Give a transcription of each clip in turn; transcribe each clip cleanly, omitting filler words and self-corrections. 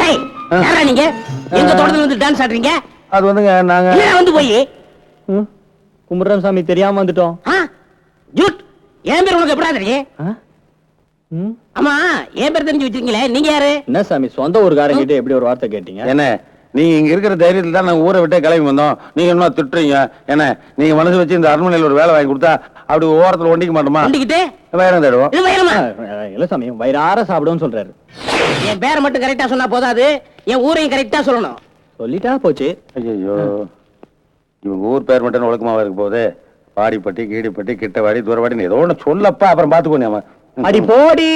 டேய் யாரா நீங்க எங்க தோட்டத்துல வந்து டான்ஸ் ஆடுறீங்க? அது வந்துங்க நாங்க வந்து போய் கும்பிடுறோம் சாமி, தெரியாம வந்துட்டோம். ஜூட் என் பேர் உனக்கு எப்படா தெரியும்? ஆமா என் பேர் தெரிஞ்சு வச்சிருக்கீங்களே, நீங்க யாரு? என்ன சாமி சொந்த ஊருக்காரங்க கிட்ட எப்படி ஒரு வார்த்தை கேட்டீங்க? என்ன நீங்க இங்க இருக்கிற தைரியத்துல தான் நாங்க ஊரை விட்டே கிளம்பி வந்தோம். நீங்க என்ன திட்டுறீங்க? என்ன நீங்க மனசு வச்சு இந்த அரண்மனையில் ஒரு வேலை வாங்கி கொடுத்தா அப்படி ஓரத்துல ஒண்டிக்க மாட்டோமா? ஒண்டிக்கிட்டு வயிறம் தேடுவோம். இது வயிறமா? இல்ல சாமி, வயிறார சாப்பிடுவோம்னு சொல்றாரு. என் பேரை மட்டும் கரெக்டா சொன்னா போதாது, என் ஊரையும் கரெக்டா சொல்லணும். சொல்லிட்டா போச்சு. ஐயோ இவங்க ஊர் பேர் மட்டும் ஒழுக்கமா இருக்க போகுது. வாடிப்பட்டி கீடிப்பட்டி கிட்டவாடி தூரவாடி ஏதோ ஒண்ணு சொல்லப்பா, அப்புறம் பாத்துக்கோங்க. அடி போடி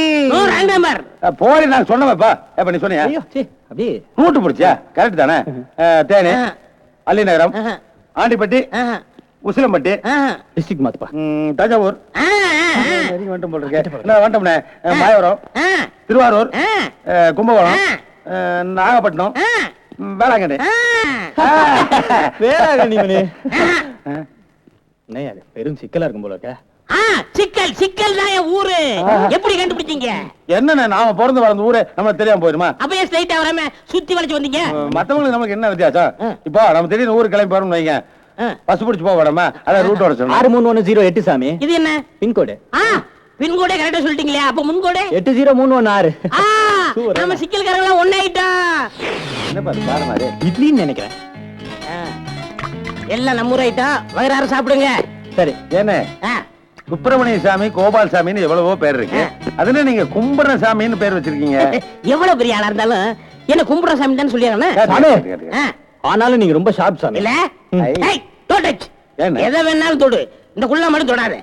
போடி நான் சொன்னவப்பா. எப்ப நீ சொன்னியா? அப்படியே ரூட்டு பிடிச்சியா? கரெக்ட் தானே? தேனி, அல்லிநகரம், ஆண்டிப்பட்டி, உசிலம்பட்டி, டிஸ்ட்ரிக்ட் மாத்துப்பா. தஞ்சாவூர் வந்துட்டோம் போல இருக்கு. வந்துட்டோம்னே மாயவரம், திருவாரூர், கும்பகோணம், நாகப்பட்டினம், வேளாங்கண்ணி. வேளாங்கண்ணி பெரும் சிக்கலா இருக்கும் போல இருக்க. சிக்கல் சிக்கல் தான் என் ஊரு. எப்படி கண்டுபிடிச்சீங்க? என்ன நாம பிறந்து வளர்ந்த ஊரு நமக்கு தெரியாம போயிருமா? அப்பயே ஸ்ட்ரைட்டா வராம சுத்தி வளைச்சு வந்தீங்க. மத்தவங்களுக்கு நமக்கு என்ன வித்தியாசம்? இப்போ நம்ம திடீர்னு ஊருக்கு கிளம்பி போறோம்னு வைங்க, பஸ் பிடிச்சு போக வேடாமா? அதான் ரூட் வர சொல்லணும். 63108 சாமி. இது என்ன பின்கோடு? பின்கோடே கரெக்டா சொல்லிட்டீங்களே, அப்ப முன்கோடே 80316. நம்ம சிக்கல்காரங்க ஒண்ணாயிட்டா. என்ன பாரு காரணம் அது இட்லின்னு நினைக்கிறேன். எல்லாம் நம்ம ஊராயிட்டா. வயிறார சாப்பிடுங்க. சரி. என்ன சுப்பிரமணிய சாமி, கோபால் சாமின்னு எவ்வளவோ பேர் இருக்கு, அதுல நீங்க கும்பிடுற சாமின்னு பேர் வச்சிருக்கீங்க. எவ்வளவு பெரிய ஆளா இருந்தாலும் என்ன கும்பிடுற சாமி தான் சொல்லிடுறாங்க. ஆனாலும் நீங்க ரொம்ப ஷார்ப் சாமி. இல்ல எதை வேணாலும் தொடு, இந்த குள்ளா மட்டும் தொடாத.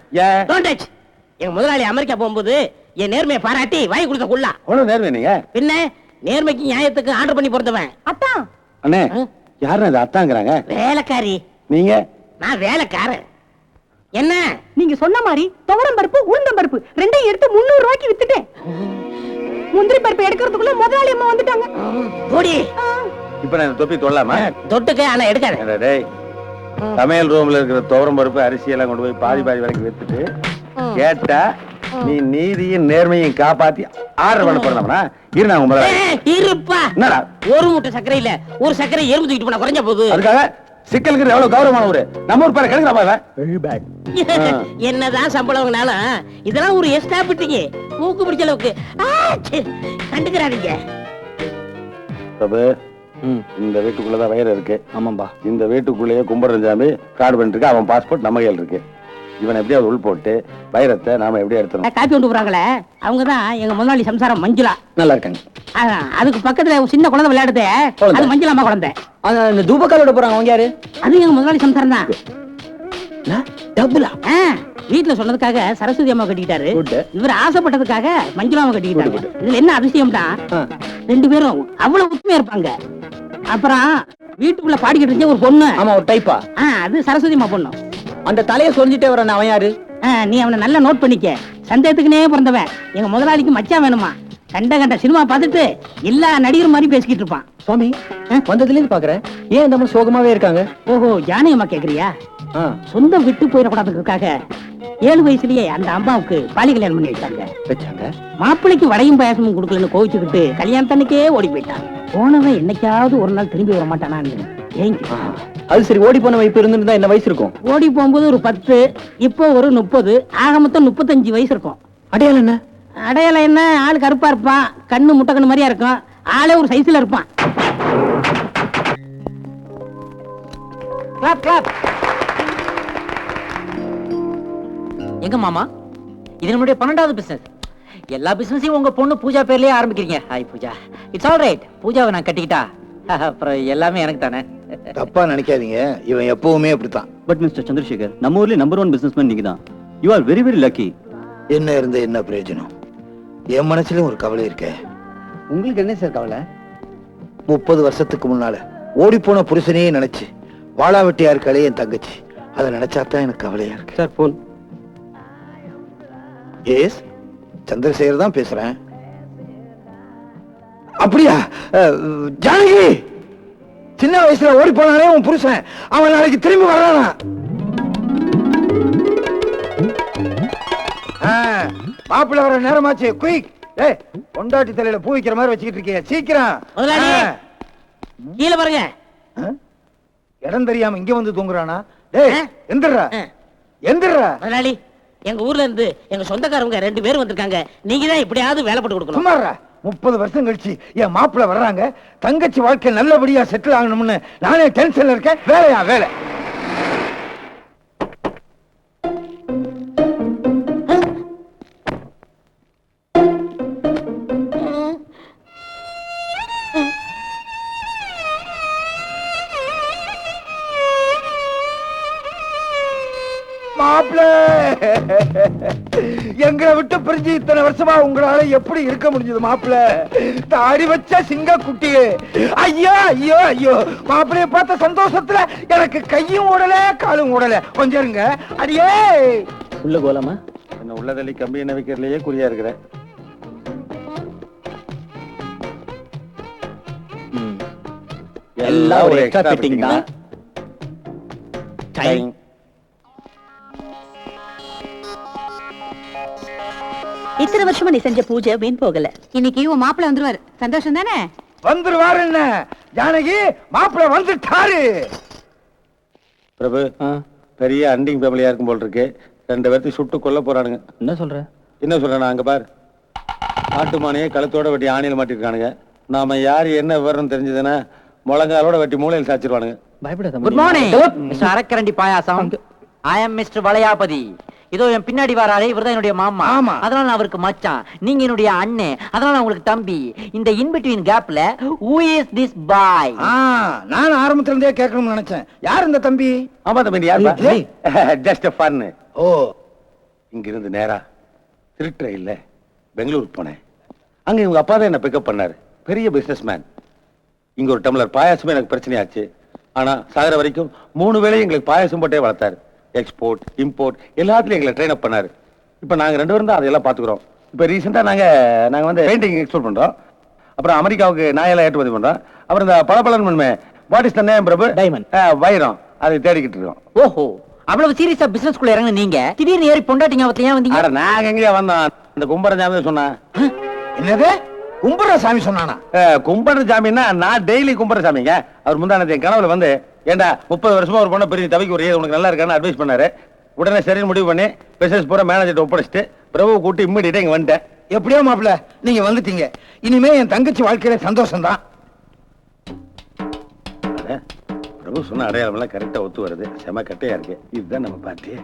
எங்க முதலாளி அமெரிக்கா போகும்போது என் நேர்மையை பாராட்டி வாங்கி கொடுத்த குள்ளா. அவ்வளவு நேர்மை நீங்க? பின்ன நேர்மைக்கு நியாயத்துக்கு ஆர்டர் பண்ணி பொறுத்தவன். அத்தா அண்ணே யாருன்னு அது அத்தாங்கிறாங்க? வேலைக்காரி. நீங்க? நான் வேலைக்காரன். என்ன நீங்க சொன்ன மாதிரி துவரம் பருப்பு உளுந்தம் பருப்பு ரெண்டையும் எடுத்து 300 ரூபாய்க்கு வித்துட்டேன். முந்திரி பருப்பு எடுக்கிறதுக்குள்ள முதலாளி அம்மா வந்துட்டாங்க. போடி. இப்ப நான் தொப்பி தொடலாமா? தொட்டுக்க, ஆனா எடுக்காத. டேய், சமையல் ரூம்ல இருக்கிற துவரம் பருப்பு அரிசி எல்லாம் கொண்டு போய் பாதி பாதி வரைக்கும் வித்துட்டு கேட்டா நீ நீதியும் நேர்மையும் காப்பாத்தி ஆர்டர் பண்ண போறோம்னா இரு. நான் உங்களை இருப்பா. என்னடா ஒரு மூட்டை சர்க்கரை இல்ல, ஒரு சர்க்கரை எறும்பு தூக்கிட்டு போனா குறைஞ்ச போகுது. அதுக்காக சிக்கலுக்கு எவ்வளவு கௌரவமான ஊரு நம்ம ஊர் பேரை கெடுக்கிறா. என்னதான் சம்பளம்னாலும் இதெல்லாம் ஒரு எஸ்டாபிட்டிங்க மூக்கு பிடிச்ச அளவுக்கு கண்டுக்கிறாதீங்க. இந்த வீட்டுக்குள்ளதான் வயிறு இருக்கு. ஆமாம்பா. இந்த வீட்டுக்குள்ளேயே கும்பரஞ்சாமி கார்டு பண்ணிட்டு இருக்கு. அவன் பாஸ்போர்ட் நம்ம கையில் இருக்கு. இவன் எப்படியாவது உள் போட்டு வைரத்தை நாம எப்படி எடுத்தோம்? காப்பி கொண்டு போறாங்களே அவங்கதான் எங்க முதலாளி சம்சாரம் மஞ்சுளா. நல்லா இருக்காங்க. அதுக்கு பக்கத்துல சின்ன குழந்தை விளையாடுது, அது மஞ்சுளா அம்மா குழந்தை. அந்த தூபக்காலோட போறாங்க அவங்க யாரு? அது எங்க முதலாளி சம்சாரம் தான். டபுளா? வீட்டுல சொன்னதுக்காக சரஸ்வதி அம்மா கட்டிக்கிட்டாரு. இவர் ஆசைப்பட்டதுக்காக மஞ்சுளாவை கட்டிக்கிட்டாரு. இதுல என்ன அதிசயம் தான், ரெண்டு பேரும் அவ்வளவு உண்மையா இருப்பாங்க. அப்புறம் வீட்டுக்குள்ள பாடிக்கிட்டு இருந்த ஒரு பொண்ணு. ஆமா, ஒரு டைப்பா? அது சரஸ்வதி அம்மா பொண்ணு. அந்த தலையை சொல்லிட்டே வர அவன் யாரு? நீ அவனை நல்லா நோட் பண்ணிக்க. சந்தேகத்துக்குனே பிறந்தவன். எங்க முதலாளிக்கு மச்சான் வேணுமா? கண்ட சினிமா பார்த்துட்டு எல்லா நடிகர் மாதிரி பேசிக்கிட்டு இருப்பான். சுவாமி வந்ததுல இருந்து பாக்குறேன், ஏன் இந்த சோகமாவே இருக்காங்க? ஓஹோ, ஜானகம்மா கேக்குறியா? சொந்தம் விட்டு போயிடக்கூடாதுக்காக 7 வயசுலயே அந்த அம்மாவுக்கு பாலி கல்யாணம் பண்ணி வச்சாங்க. மாப்பிள்ளைக்கு வடையும் பாயாசமும் கொடுக்கலன்னு கோவிச்சுக்கிட்டு கல்யாணத்தன்னைக்கே ஓடி போயிட்டான். போனவன் என்னைக்காவது ஒரு நாள் திரும்பி வர மாட்டானான்னு. அது சரி, ஓடி போன இப்ப இருந்திருந்தா என்ன வயசு இருக்கும்? ஓடி போகும்போது ஒரு 10, இப்போ ஒரு 30, ஆக மொத்தம் 35 வயசு இருக்கும். அடையாளம் என்ன? அடையாளம் என்ன? ஆளு கருப்பா இருப்பான், கண்ணு முட்டை கண்ணு மாதிரியா இருக்கும், ஆளே ஒரு சைஸ்ல இருப்பான். Clap clap. எங்க மாமா, இது நம்மளுடைய 12வது பிசினஸ். எல்லா பிசினஸையும் உங்க பொண்ணு பூஜா பேர்லயே ஆரம்பிக்கிறீங்க. Hi Pooja. It's all right. பூஜாவை நான் கட்டிக்கிட்டா அப்புறம் எல்லாமே எனக்கு தானே. தப்பா நினைக்காதீங்க, இவன் எப்பவுமே அப்படித்தான். பட் மிஸ்டர் சந்திரசேகர், நம்ம ஊர்ல நம்பர் 1 பிசினஸ்மேன் நீங்க தான். You are very very lucky. என்ன இருந்த என்ன பிரயோஜனம்? என் மனசுலயும் ஒரு கவலை இருக்கே. உங்களுக்கு என்ன சார் கவலை? 30 வருஷத்துக்கு முன்னால ஓடி போன புருஷனையே நினைச்சு வாழா வெட்டியா இருக்காளே என் தங்கச்சி, அதை நினைச்சாதான் எனக்கு கவலையா இருக்கு. Sir phone. எஸ், சந்திரசேகர் தான் பேசுறேன். அப்படியா? ஜானகி, சின்ன வயசுல ஓடி போனானே உன் புருஷன், அவன் நாளைக்கு திரும்பி வர்றானா? மாப்பிள்ள வர நேரமாச்சு, குயிக். ஏய் பொண்டாட்டி தலையில பூ வைக்கிற மாதிரி வச்சுக்கிட்டு இருக்கீங்க சீக்கிரம். முதலாளி. கீழே பாருங்க. ஆ? இடம் தெரியாம இங்க வந்து தூங்குறானா? டேய் எந்திரா ஆ. எந்திரா. முதலாளி, எங்க ஊர்ல இருந்து எங்க சொந்தக்காரங்க 2 பேரும் வந்திருக்காங்க. நீங்க தான் எப்படியாவது வேலை போட்டு கொடுக்கணும். சும்மாறா 30 வருஷம் கழிச்சு என் மாப்பிள்ள வர்றாங்க. தங்கச்சி வாழ்க்கை நல்லபடியா செட்டில் ஆகணும்னு நானே டென்ஷன்ல இருக்கேன். வேலையா வேலை. மாப்பிள்ள எங்களை விட்டு பிரிஞ்சு இத்தனை வருஷமா உங்களால எப்படி இருக்க முடிஞ்சது மாப்பிள்ள? தாடி வச்ச சிங்க குட்டியே. ஐயோ ஐயோ ஐயோ மாப்பிள்ளைய பார்த்த சந்தோஷத்துல எனக்கு கையும் ஓடல காலும் ஓடல. கொஞ்சம் இருங்க. அடியே உள்ள கோலாமா? என்ன உள்ளதள்ளி கம்பி என்ன வைக்கிறதுலயே குறியா இருக்கிறேன். எல்லாம் ஒரு எக்ஸ்ட்ரா ஃபிட்டிங் தான். டைம். இத்தனை வருஷமா நீ செஞ்ச பூஜை வீண் போகல. இன்னைக்கு உன் மாப்பிள்ள வந்துருவாரு. சந்தோஷம் தானே? வந்துருவாரு. என்ன ஜானகி மாப்பிள்ள வந்துட்டாரு. பிரபு பெரிய அண்டிங் ஃபேமிலியா இருக்கும் போல் இருக்கு. 2 பேர்த்தையும் சுட்டு கொல்ல போறானுங்க. என்ன சொல்ற? என்ன சொல்றேன் அங்க பார். ஆட்டுமானையே கழுத்தோட வெட்டி ஆணியில் மாட்டிருக்கானுங்க. நாம யாரு என்ன விவரம் தெரிஞ்சதுன்னா முழங்காலோட வெட்டி மூலையில் சாச்சிருவானுங்க. பயப்படாத. குட் மார்னிங் மிஸ்டர் அரக்கரண்டி பாயாசம். ஐ அம் மிஸ்டர் வளையாபதி. இதோ என் பின்னாடி வராரே இவர்தான் என்னுடைய மாமா. ஆமா. அதனால நான் அவருக்கு மச்சான். நீங்க என்னுடைய அண்ணன். அதனால நான் உங்களுக்கு தம்பி. இந்த இன் பிட்வீன் கேப்ல who is this boy? நான் ஆரம்பத்துல இருந்தே கேட்கணும்னு நினைச்சேன். யார் இந்த தம்பி? ஆமா தம்பி யார்? Just fun. ஓ இங்க இருந்து நேரா திருட்டுற இல்ல பெங்களூர் போனேன். அங்க இவங்க அப்பா தான் என்ன பிக்கப் பண்ணாரு. பெரிய பிசினஸ் மேன். இங்க ஒரு டம்ளர் பாயாசமே எனக்கு பிரச்சனையாச்சு. ஆனா சாகர வரைக்கும் 3 வேளையும் எங்களுக்கு பாயாசம் போட்டே வளர்த்தாரு. எக்ஸ்போர்ட் இம்போர்ட் எல்லாத்துலயும் எங்களை ட்ரெயின் அப் பண்ணாரு. இப்ப நாங்க 2 பேரும் தான் அதெல்லாம் பாத்துக்கிறோம். இப்ப ரீசெண்டா நாங்க வந்து பெயிண்டிங் எக்ஸ்போர்ட் பண்றோம். அப்புறம் அமெரிக்காவுக்கு நாயெல்லாம் ஏற்றுமதி பண்றோம். அப்புறம் இந்த பளபளன்னு what is the name Prabhu? Diamond. வைரம். அதை தேடிக்கிட்டு இருக்கோம். ஓஹோ, அவ்வளவு சீரியஸா பிசினஸ் குள்ள இறங்க நீங்க திடீர்னு ஏறி பொண்டாட்டிங்க அவத்தையா வந்தீங்க? அட நாங்க எங்கேயா வந்தோம்? இந்த கும்பரஞ்சாமி சொன்னா. என்னது கும்புற சாமி சொன்னானா? கும்பர சாமின்னா நான் டெய்லி கும்பர சாமிங்க. அவர் முந்தானத்தை என் கனவுல வந்து ஏண்டா 30 வருஷமா ஒரு பொண்ணை பெரிய தவிக்க ஒரு உனக்கு நல்லா இருக்கான்னு அட்வைஸ் பண்ணாரு. உடனே சரின்னு முடிவு பண்ணி பிசினஸ் பூரா மேனேஜர் ஒப்படைச்சிட்டு பிரபு கூட்டி இம்மிடியா இங்க வந்துட்டேன். எப்படியோ மாப்பிள்ள நீங்க வந்துட்டீங்க. இனிமே என் தங்கச்சி வாழ்க்கையில சந்தோஷம் தான். பிரபு சொன்ன அடையாளம் எல்லாம் கரெக்டா ஒத்து வருது. செம கட்டையா இருக்கு. இதுதான் நம்ம பார்ட்டி.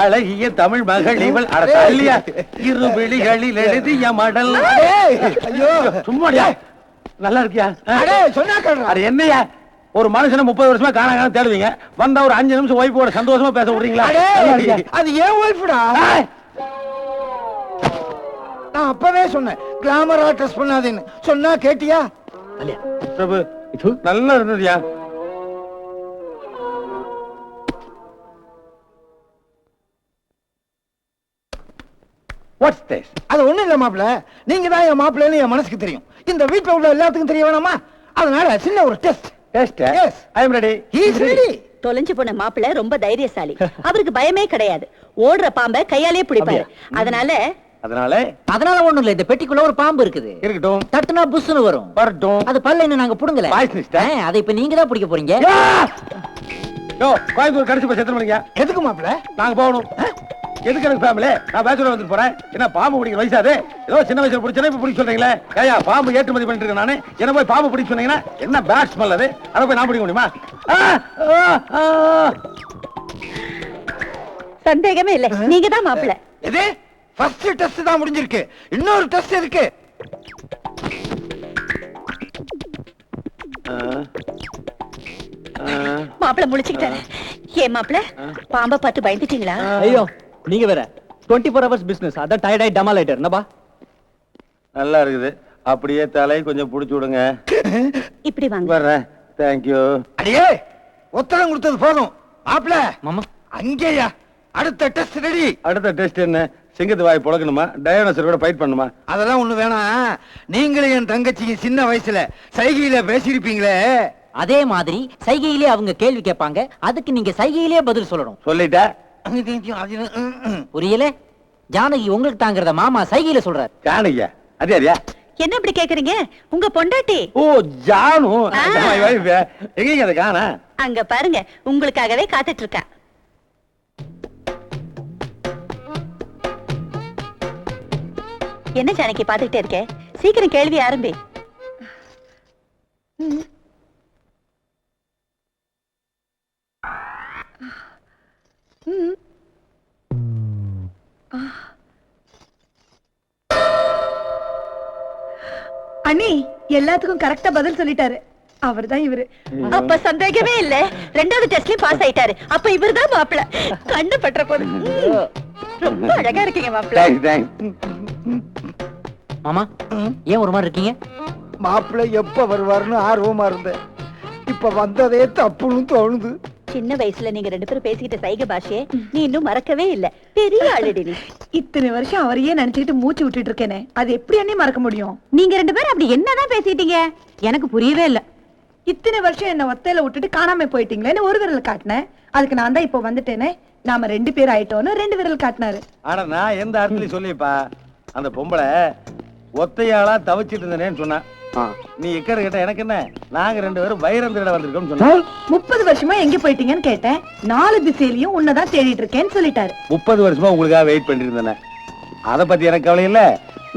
அழகிய தமிழ் மகள் இவள். அட தள்ளியா இரு விழிகளில் எழுதிய மடல். ஐயோ சும்மாடியா நல்லா இருக்கியா? சொன்னா அது என்னையா ஒரு மனுஷனை 30 வருஷமா காண தேடுவீங்க. வந்தா ஒரு 5 நிமிஷம் ஒய்ஃபோட சந்தோஷமா பேச விடுறீங்களா? அது ஏன் ஒய்ஃப்டா? நான் அப்பவே சொன்னேன் கிளாமரா ட்ரெஸ் பண்ணாதேன்னு. சொன்னா கேட்டியா? பிரபு நல்லா இருந்ததுயா. Watts this? அது ஒண்ணு இல்ல மாப்பிள்ள. நீங்க தான் என் மாப்பிள்ளைன்னு என் மனசுக்கு தெரியும். இந்த வீட்டுல உள்ள எல்லாத்துக்கும் தெரிய வேணாமா? அதனால சின்ன ஒரு test. Test? Yes. I am ready. He is ready. தொலைஞ்சு போன மாப்பிள்ள ரொம்ப தைரியசாலி. அவருக்கு பயமே கிடையாது. ஓடுற பாம்பை கையாலே பிடிப்பாரு. அதனால ஒண்ணும் இல்ல. இந்த பெட்டிக்குள்ள ஒரு பாம்பு இருக்குது. இருக்கட்டும். தட்டுனா புஷ்னு வரும். வரட்டும். அது பல்ல இன்னும் நாங்க புடுங்கல. அதை இப்ப நீங்க தான் பிடிக்க போறீங்க. கோயம்புத்தூர் கடைசி பஸ் எத்தனை மணிக்கு? எதுக்கு மாப்பிள்ள? நாங்க போகணும். எதுக்கு எனக்கு ஃபேமிலி? நான் பேச்சுலர் வந்துட்டு போறேன். என்ன பாம்பு பிடிக்கிற வயசாது? ஏதோ சின்ன வயசுல பிடிச்சா இப்ப பிடிக்க சொல்றீங்களே. ஏயா பாம்பு ஏற்றுமதி பண்ணிட்டு இருக்கேன் நானு. என்ன போய் பாம்பு பிடிக்க சொன்னீங்கன்னா என்ன பேட் ஸ்மெல் அது? அதை போய் நான் பிடிக்க முடியுமா? சந்தேகமே இல்ல. நீங்க தான் மாப்பிள்ள. எது? ஃபர்ஸ்ட் டெஸ்ட் தான் முடிஞ்சிருக்கு. இன்னொரு டெஸ்ட் இருக்கு. மாப்பிள்ள முழிச்சுக்கிட்டாரு. ஏன் மாப்பிள்ள பாம்பை பார்த்து பயந்துட்டீங்களா? ஐயோ நீங்க வேற 24 hours business. அதான் டயர்ட் ஆயி டமா லைட்டர். என்னப்பா நல்லா இருக்குது. அப்படியே தலை கொஞ்சம் புடிச்சு விடுங்க. இப்படி வாங்க. வர்றேன். Thank you. அடியே உத்தரம் கொடுத்தது போதும். மாப்பிள்ள மாமா அங்கேயா அடுத்த டெஸ்ட் ரெடி. அடுத்த டெஸ்ட் என்ன? சிங்கத்து வாய் புழக்கணுமா? டயோனசர் கூட ஃபைட் பண்ணுமா? அதெல்லாம் ஒண்ணு வேணாம். நீங்களும் என் தங்கச்சிக்கு சின்ன வயசுல சைகையில பேசியிருப்பீங்களே. அதே மாதிரி சைகையிலே அவங்க கேள்வி கேட்பாங்க. அதுக்கு நீங்க சைகையிலே பதில் சொல்லணும். சொல்லிட்டா புரியல? ஜானகி உங்களுக்கு தாங்கிறத மாமா சைகையில சொல்றாரு. ஜானகியா? அதே அறியா? என்ன இப்படி கேக்குறீங்க? உங்க பொண்டாட்டி ஓ ஜானு. எங்க அதை காணா? அங்க பாருங்க, உங்களுக்காகவே காத்துட்டு இருக்கா. என்ன ஜானகி பாத்துக்கிட்டே இருக்க? சீக்கிரம் கேள்வி ஆரம்பி. அண்ணி எல்லாத்துக்கும் கரெக்டா பதில் சொல்லிட்டாரு. அவர்தான் இவரு. அப்ப சந்தேகமே இல்ல. ரெண்டாவது டெஸ்ட்லயும் பாஸ் ஆயிட்டாரு. அப்ப இவர்தான் மாப்பிள்ள. கண்ணு பற்ற போது. ரொம்ப அழகா இருக்கீங்க மாப்பிள்ள. மாமா ஏன் ஒரு மாதிரி இருக்கீங்க? மாப்பிள்ளை எப்ப வருவாருன்னு ஆர்வமா இருந்தேன். இப்ப வந்ததே தப்புன்னு தோணுது. சின்ன வயசுல நீங்க ரெண்டு பேரும் பேசிக்கிட்ட சைகை பாஷையே நீ இன்னும் மறக்கவே இல்ல. பெரிய ஆளுடி நீ. இத்தனை வருஷம் அவரையே நினைச்சுக்கிட்டு மூச்சு விட்டுட்டு இருக்கேனே, அது எப்படி அண்ணே மறக்க முடியும்? நீங்க ரெண்டு பேரும் அப்படி என்னதான் பேசிட்டீங்க? எனக்கு புரியவே இல்ல. இத்தனை வருஷம் என்ன ஒத்தையில விட்டுட்டு காணாம போயிட்டீங்களேன்னு ஒரு விரல் காட்டினேன். அதுக்கு நான் தான் இப்போ வந்துட்டேனே. நாம 2 பேர் ஆயிட்டோன்னு 2 விரல் காட்டினாரு. ஆனா நான் எந்த அர்த்தத்திலையும் சொல்லிப்பா, அந்த பொம்பளை ஒத்தையாளா தவிச்சிட்டு இருந்தேன்னு சொன்னா. நீ எக்கட கேட்ட எனக்கு என்ன, நாங்க 2 பேரும் வைரம் திருட வந்திருக்கோம் சொன்னா. 30 வருஷமா எங்க போயிட்டீங்கன்னு கேட்டேன். 4 திசையிலயும் உன்னதான் தேடிட்டு இருக்கேன்னு சொல்லிட்டாரு. 30 வருஷமா உங்களுக்காக வெயிட் பண்ணிட்டு இருந்தேன். அத பத்தி எனக்கு கவலை இல்ல.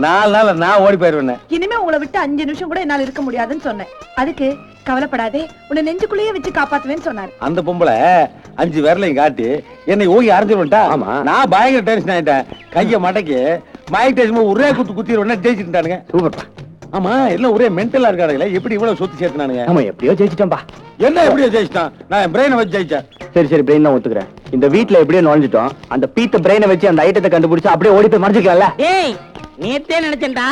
4 நாள் நான் ஓடி போயிருவேன். இனிமே உங்களை விட்டு 5 நிமிஷம் கூட என்னால இருக்க முடியாதுன்னு சொன்னேன். அதுக்கு கவலைப்படாதே, உன்னை நெஞ்சுக்குள்ளேயே வச்சு காப்பாத்துவேன்னு சொன்னாரு. அந்த பொம்பளை 5 விரலையும் காட்டி என்னை ஓகி அரைஞ்சிருவா. நான் பயங்கர டென்ஷன் ஆயிட்டேன். கைய மடக்கி மைக் டெஸ்ட் ஒரே குத்திடுவேன். ஜெயிச்சுட்டானுங்க. சூப்பர்ப்பா. ஆமா, எல்லாம் ஒரே மென்டலா இருக்கானுங்களே. எப்படி இவ்வளவு சொத்து சேர்த்துனானுங்க? ஆமா, எப்படியோ ஜெயிச்சிட்டோம்பா. என்ன எப்படியோ ஜெயிச்சிட்டான்? நான் என் பிரெயினை வச்சு ஜெயிச்சேன். சரி பிரெயின் தான் ஒத்துக்கிறேன். இந்த வீட்ல எப்படியோ நுழைஞ்சிட்டோம். அந்த பீத்த பிரெயினை வச்சு அந்த ஐட்டத்தை கண்டுபிடிச்சு அப்படியே ஓடி போய் மறைஞ்சிக்கலாம்ல. ஏய், நேத்தே நினைச்சேன்டா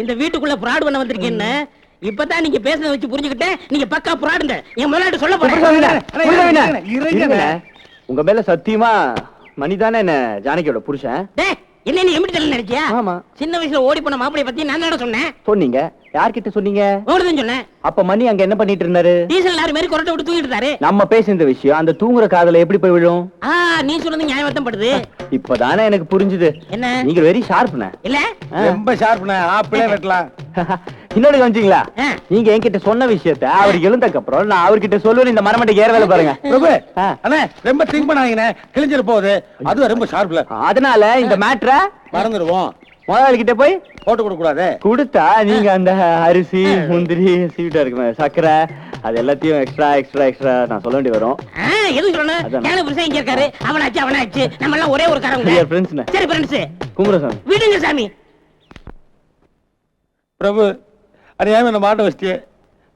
இந்த வீட்டுக்குள்ள ஃப்ராட் பண்ண வந்திருக்கேன்னு. இப்பதான் நீங்க பேசுறத வச்சு புரிஞ்சுக்கிட்டேன். நீங்க பக்கா ஃப்ராடுங்க. என் முதலாளி சொல்ல போறேன். உங்க மேல சத்தியமா மணிதானே என்ன ஜானகியோட புருஷன்? டேய், என்ன நீ எப்படி தெரியல நினைச்சியா? ஆமா. சின்ன வயசுல ஓடி போன மாப்பிளைய பத்தி நான் என்ன சொன்னேன்? சொன்னீங்க. யார்கிட்ட சொன்னீங்க? ஓடுதான் சொன்னேன். அப்ப மணி அங்க என்ன பண்ணிட்டு இருந்தாரு? டீசல் லாரி மாதிரி கொரட்டை விட்டு தூக்கிட்டு இருந்தாரு. நம்ம பேசின விஷயம் அந்த தூங்குற காதுல எப்படி போய் விழும்? நீ சொன்னது நியாயம் படுது. இப்பதானே எனக்கு புரிஞ்சுது. என்ன? நீங்க வெரி ஷார்ப்ன. இல்ல ரொம்ப ஷார்ப்ன. ஆப்பிளே வெட்டலாம். இன்னொரு கவனிச்சீங்களா? நீங்க என்கிட்ட சொன்ன விஷயத்த அவர் எழுந்ததுக்கு அப்புறம் நான் அவர்கிட்ட சொல்லுவேன். இந்த மரமட்டை ஏற வேலை பாருங்க. பிரபு, அண்ணே ரொம்ப திங்க் பண்ணாங்கண்ணே. கிழிஞ்சிரு போகுது. அதுவும் ரொம்ப ஷார்ப்ல. அதனால இந்த மேட்டரை மறந்துடுவோம். முதலாளி கிட்ட போய் போட்டு கொடுக்க கூடாது. கொடுத்தா நீங்க அந்த அரிசி முந்திரி சீட்டா இருக்குமே சக்கரை அது எல்லாத்தையும் எக்ஸ்ட்ரா எக்ஸ்ட்ரா எக்ஸ்ட்ரா நான் சொல்ல வேண்டி வரும். எதுவும் சொல்லணும். ஞான புருஷன் இங்க இருக்காரு. அவனாச்சு அவனாச்சு. நம்ம எல்லாம் ஒரே ஒரு காரங்க. சரி ஃப்ரெண்ட்ஸ். குமரசாமி விடுங்க சாமி. பிரபு, அறியாம என்ன மாட்ட வச்சிட்டியே.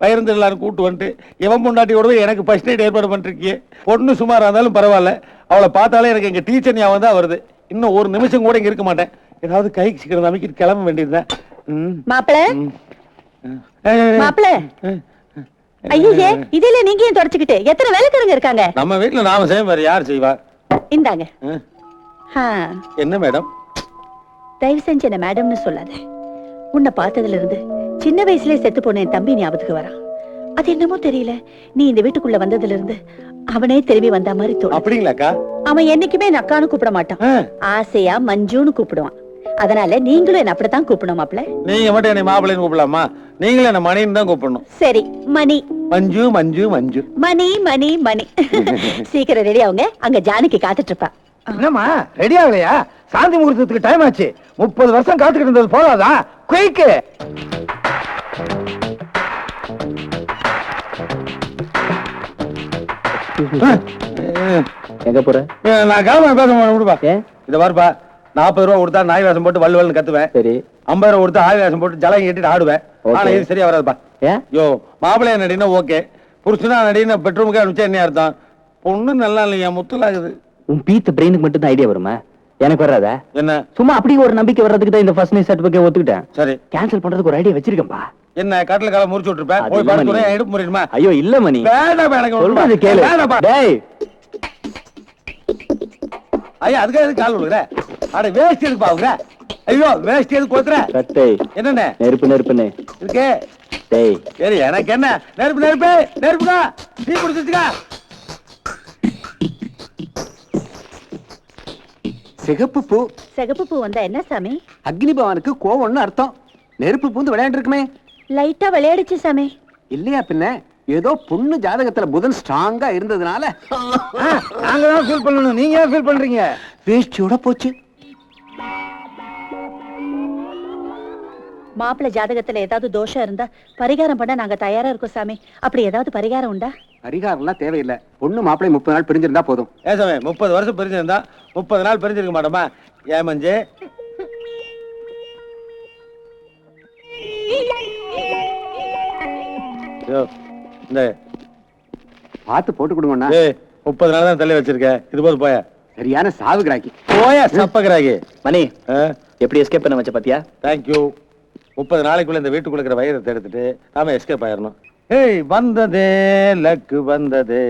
வயிறு எல்லாரும் கூட்டு வந்துட்டு இவன் பொண்டாட்டியோடவே எனக்கு ஃபர்ஸ்ட் எய்ட் ஏற்பாடு பண்ணிருக்கியே. பொண்ணு சுமாரா இருந்தாலும் பரவாயில்ல. அவளை பார்த்தாலே எனக்கு எங்க டீச்சர் ஞாபகம் தான் வருது. இன்னும் ஒரு நிமிஷம் கூட இங்க இருக்க மாட்டேன். ஏதாவது கைக்கு சீக்கிரம் அமைக்கிட்டு கிளம்ப வேண்டியதுதான். மாப்பிள மாப்பிள, ஐயே இதுல நீங்க ஏன் தொடச்சுக்கிட்டு? எத்தனை வேலைக்காரங்க இருக்காங்க நம்ம வீட்டுல? நாம செய்ய வேற யார் செய்வா? இந்தாங்க. என்ன மேடம்? தயவு செஞ்சு என்ன மேடம்னு சொல்லாத. உன்னை பார்த்ததுல இருந்து சின்ன வயசுல செத்து போன என் தம்பி ஞாபகத்துக்கு வரான். அது என்னமோ தெரியல, நீ இந்த வீட்டுக்குள்ள வந்ததுல இருந்து அவனே திரும்பி வந்த மாதிரி தோணும். அப்படிங்களாக்கா? அவன் என்னைக்குமே என் அக்கான்னு கூப்பிட மாட்டான். ஆசையா மஞ்சுன்னு கூப்பிடுவான். அதனால நீங்களும் என்ன அப்படித்தான் கூப்பிடணும் மாப்பிள. நீங்க மட்டும் என்ன மாப்பிள்ளைன்னு கூப்பிடலாமா? நீங்களும் என்ன மணின்னு தான் கூப்பிடணும். சரி, மணி. மஞ்சு மஞ்சு மஞ்சு. மணி மணி மணி. சீக்கிரம் ரெடி ஆகுங்க. அங்க ஜானகி காத்துட்டு இருப்பா. என்னம்மா ரெடி ஆகலையா? சாந்தி முகூர்த்தத்துக்கு டைம் ஆச்சு. 30 வருஷம் காத்துக்கிட்டு இருந்தது போதாதா? குயிக்கு. எங்க போற? நான் கிளம்ப பேச விடுப்பா. இத பாருப்பா, 40 ரூபா கொடுத்தா நாய் வேஷம் போட்டு வள்ளுவல்னு கத்துவேன். சரி. 50 ரூபா கொடுத்தா ஆய் வேஷம் போட்டு ஜலம் கட்டிட்டு ஆடுவேன். ஆனா இது சரியா வராதுப்பா. யோ, மாப்பிள்ளைய நடினா ஓகே, புருஷனா நடினா பெட்ரூமுக்கு அனுப்பிச்சா என்ன அர்த்தம்? பொண்ணு நல்லா இல்லையா? முத்துலாகுது. உன் பீத்த பிரெயினுக்கு மட்டும் தான் ஐடியா வருமா? எனக்கு வராதா? என்ன சும்மா அப்படி ஒரு நம்பிக்கை வர்றதுக்கு தான் இந்த ஃபர்ஸ்ட் நைட் சர்டிபிகேட் ஒத்துக்கிட்டேன். சரி, கேன்சல் பண்றதுக்கு ஒரு ஐடியா வச்சிருக்கேன்பா. என்ன கட்டல கால முறிச்சு விட்டுருப்பேன். போய் பாத்து எடுப்பு முறியுமா? ஐயோ இல்ல மணி, வேண்டாம் எனக்கு சொல்றது கேளு. டேய் ஐயா, அதுக்காக எதுக்கு கால் விடுற? அட வேஸ்ட் எதுக்கு பாக்குற? ஐயோ வேஸ்ட் எதுக்கு போத்துற? கட்டை என்னண்ணே நெருப்பு நெருப்புன்னு இருக்கே. டேய் சரி, எனக்கு என்ன நெருப்பு நெருப்பு நெருப்புக்கா. டீ குடிச்சுக்கா. சிகப்பு பூ. சிகப்பு பூ வந்தா என்ன சாமி? அக்னி பவனுக்கு கோவம்னு அர்த்தம். நெருப்பு பூந்து விளையாண்டு இருக்குமே. லைட்டா விளையாடுச்சு சாமி. இல்லையா பின்ன ஏதோ பொண்ணு ஜாதகத்துல புதன் ஸ்ட்ராங்கா இருந்ததுனால நாங்க தான் ஃபீல் பண்ணணும், நீங்க ஏன் ஃபீல் பண்றீங்க? வேஷ்டியோட போச்சு. மாப்பிள்ளை ஜாதகத்துல ஏதாவது தோஷம் இருந்தா பரிகாரம் பண்ண நாங்க தயாரா இருக்கோம் சாமி. அப்படி ஏதாவது பரிகாரம் உண்டா? பரிகாரம்லாம் தேவையில்லை. பொண்ணு மாப்பிள்ளை 30 நாள் பிரிஞ்சிருந்தா போதும். ஏசாமே 30 வருஷம் பிரிஞ்சிருந்தா 30 நாள் பிரிஞ்சிருக்க மாட்டோமா? ஏன் மஞ்சு? யோ, இந்த பார்த்து போட்டு கொடுங்கண்ணா. 30 நாள் தான் தள்ளி வச்சிருக்க. இது போது போய. சரியான சாவு கிராக்கி. போய சப்பக்கிறாகி. மணி எப்படி எஸ்கேப் பண்ண வச்ச பாத்தியா? தேங்க்யூ. 30 நாளைக்குள்ள இந்த வீட்டுக்குள்ள இருக்கிற வைரத்தை எடுத்துட்டு நாம எஸ்கேப் ஆயிரணும். ஏய் வந்ததே லக்கு வந்ததே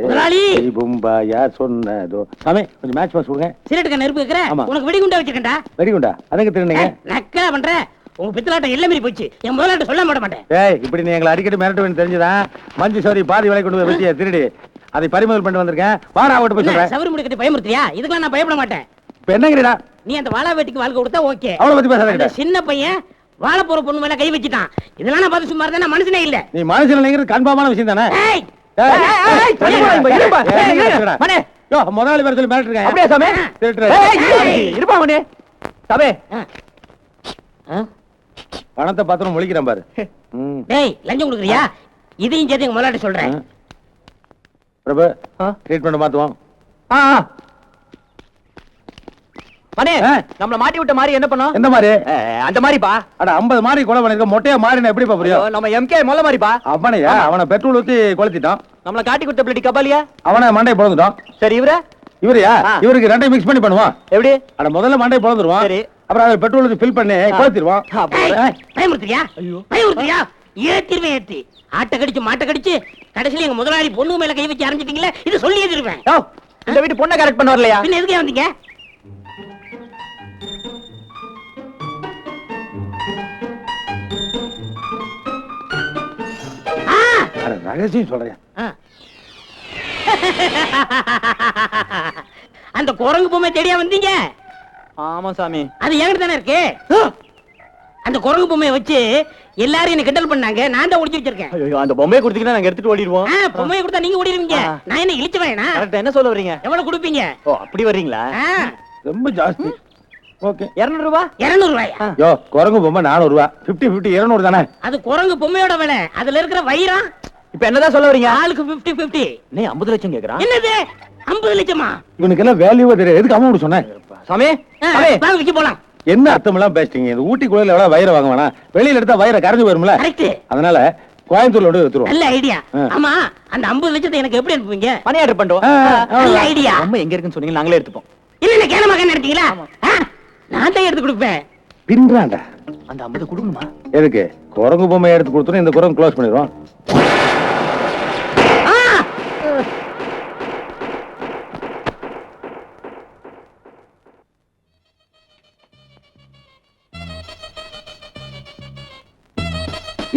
முதலாளி! பும்பா யார் சொன்னதோ. சாமி கொஞ்சம் மேட்ச் பாக்ஸ் கொடுங்க. சிரட்டுக்க நெருப்பு வைக்கிற ஆமா. உனக்கு வெடிகுண்டா வச்சிருக்கேன்டா. வெடிகுண்டா அதுக்கு திருநீங்க. நக்கலா பண்ற. உங்க பித்தலாட்டம் எல்லாம் மீறி போச்சு. என் முதலாட்ட சொல்ல மாட்டேன். ஏய் இப்படி நீ எங்களை அடிக்கடி மிரட்ட வேண்டிய தெரிஞ்சுதான் மஞ்சு சோரி பாதி விலை கொண்டு போய் வெட்டிய திருடி அதை பறிமுதல் பண்ணிட்டு வந்திருக்கேன். வாடா ஓட்டு போய் சொல்றேன். சவரி முடி கட்டி பயமுறுத்தியா? இதுக்கெல்லாம் நான் பயப்பட மாட்டேன். இப்ப என்னங்கிறடா? நீ அந்த வாழா வெட்டிக்கு வாழ்க்கை கொடுத்தா ஓகே. அவளை பத்தி அந்த பேசாத. சின்ன பையன் வாழ போற பொண்ணு மேல கை வச்சுட்டான். இதெல்லாம் நான் பார்த்து சும்மா இருந்தா நான் மனுஷனே இல்ல. நீ மனுஷன் இல்லைங்கிறது கன்ஃபார்மான விஷயம் தானே? ஏய்! முதலாளி பேர் சொல்லி மிரட்டு அப்படியே சாமி. இருப்பா மணி. சாமி பணத்தை பத்திரம் முழிக்கிறேன் பாரு. டேய் லஞ்சம் கொடுக்குறியா? இதையும் சேர்த்து எங்க முதலாட்ட சொல்றேன். பிரபு ட்ரீட்மெண்ட் மாத்துவோம். மணி நம்மள மாட்டி விட்ட மாதிரி என்ன பண்ணோம்? எந்த மாதிரி? அந்த மாதிரிப்பா. அட 50 மாதிரி கொலை பண்ணிருக்க மொட்டையா மாறின எப்படிப்பா புரியும்? நம்ம எம்கே மொல்ல மாதிரிப்பா. அவனையா அவனை பெட்ரோல் ஊத்தி கொளுத்திட்டான். நம்மள காட்டி கொடுத்த பிளடி கபாலியா? அவனை மண்டை பொழந்துட்டான். சரி இவர இவரையா இவருக்கு ரெண்டையும் மிக்ஸ் பண்ணி பண்ணுவான். எப்படி? அட முதல்ல மண்டை பொழந்துருவான். சரி. அப்புறம் அதை பெட்ரோல் ஊத்தி ஃபில் பண்ணி கொளுத்திடுவான். பயமுறுத்துறியா? பயமுறுத்துறியா? ஏத்திருவேன் ஏத்தி. ஆட்டை கடிச்சு மாட்டை கடிச்சு கடைசியில எங்க முதலாளி பொண்ணு மேல கை வச்சு ஆரம்பிச்சிட்டீங்களே. இது சொல்லி ஏத்திருவேன். இந்த வீட்டு பொண்ணை கரெக்ட் பண்ண வரலையா? பின்ன எதுக்கே வந்தீங்க? ரகசியம் சொல்றேன். அந்த குரங்கு பொம்மை தேடியா வந்தீங்க? ஆமா சாமி. அது என்கிட்ட தானே இருக்கு. அந்த குரங்கு பொம்மையை வச்சு எல்லாரும் என்ன கிண்டல் பண்ணாங்க. நான் தான் ஒளிச்சு வச்சிருக்கேன். ஐயோ அந்த பொம்மையை கொடுத்தீங்கன்னா நாங்க எடுத்துட்டு ஓடிடுவோம். பொம்மையை கொடுத்தா நீங்க ஓடிடுவீங்க. நான் என்ன இழிச்சு வேணா? கரெக்ட். என்ன சொல்ல வரீங்க? எவ்வளவு கொடுப்பீங்க? ஓ அப்படி வர்றீங்களா? ரொம்ப ஜாஸ்தி. ஓகே 200 ரூபாய். 200 ரூபாயா? யோ குரங்கு பொம்மை 400 ரூபாய். 50 200 தானே? அது குரங்கு பொம்மையோட விலை. அதுல இருக்கிற வைரம் இப்ப என்னதான் சொல்ல வரீங்க? ஆளுக்கு 50-50. நீ 50 லட்சம் கேக்குறான். என்னது 50 லட்சமா? இவனுக்கு எல்லாம் வேல்யூவா தெரியும். எதுக்கு அமௌண்ட் சொன்னேன்? சாமி வாங்க விக்கி போலாம். என்ன அர்த்தம் எல்லாம் பேசிட்டீங்க? இந்த ஊட்டி குழையில எவ்வளவு வயிறு வாங்க வேணாம். வெளியில எடுத்தா வயிறு கரைஞ்சு போயிரும்ல. கரெக்ட். அதனால கோயம்புத்தூர்ல விட்டு எடுத்துருவோம். நல்ல ஐடியா. ஆமா அந்த 50 லட்சத்தை எனக்கு எப்படி அனுப்புவீங்க? மணி ஆர்டர் பண்ணுவோம். நல்ல ஐடியா. பொம்மை எங்க இருக்குன்னு சொன்னீங்க நாங்களே எடுத்துப்போம். இல்ல கேளமாக நடத்தீங்களா? நான் தான் எடுத்து கொடுப்பேன். பின்றாண்டா. அந்த 50 கொடுக்கணுமா? எதுக்கு? குரங்கு பொம்மை எடுத்து கொடுத்துரும். இந்த குரங்கு க்ளோஸ் பண்ணிடுவோம்.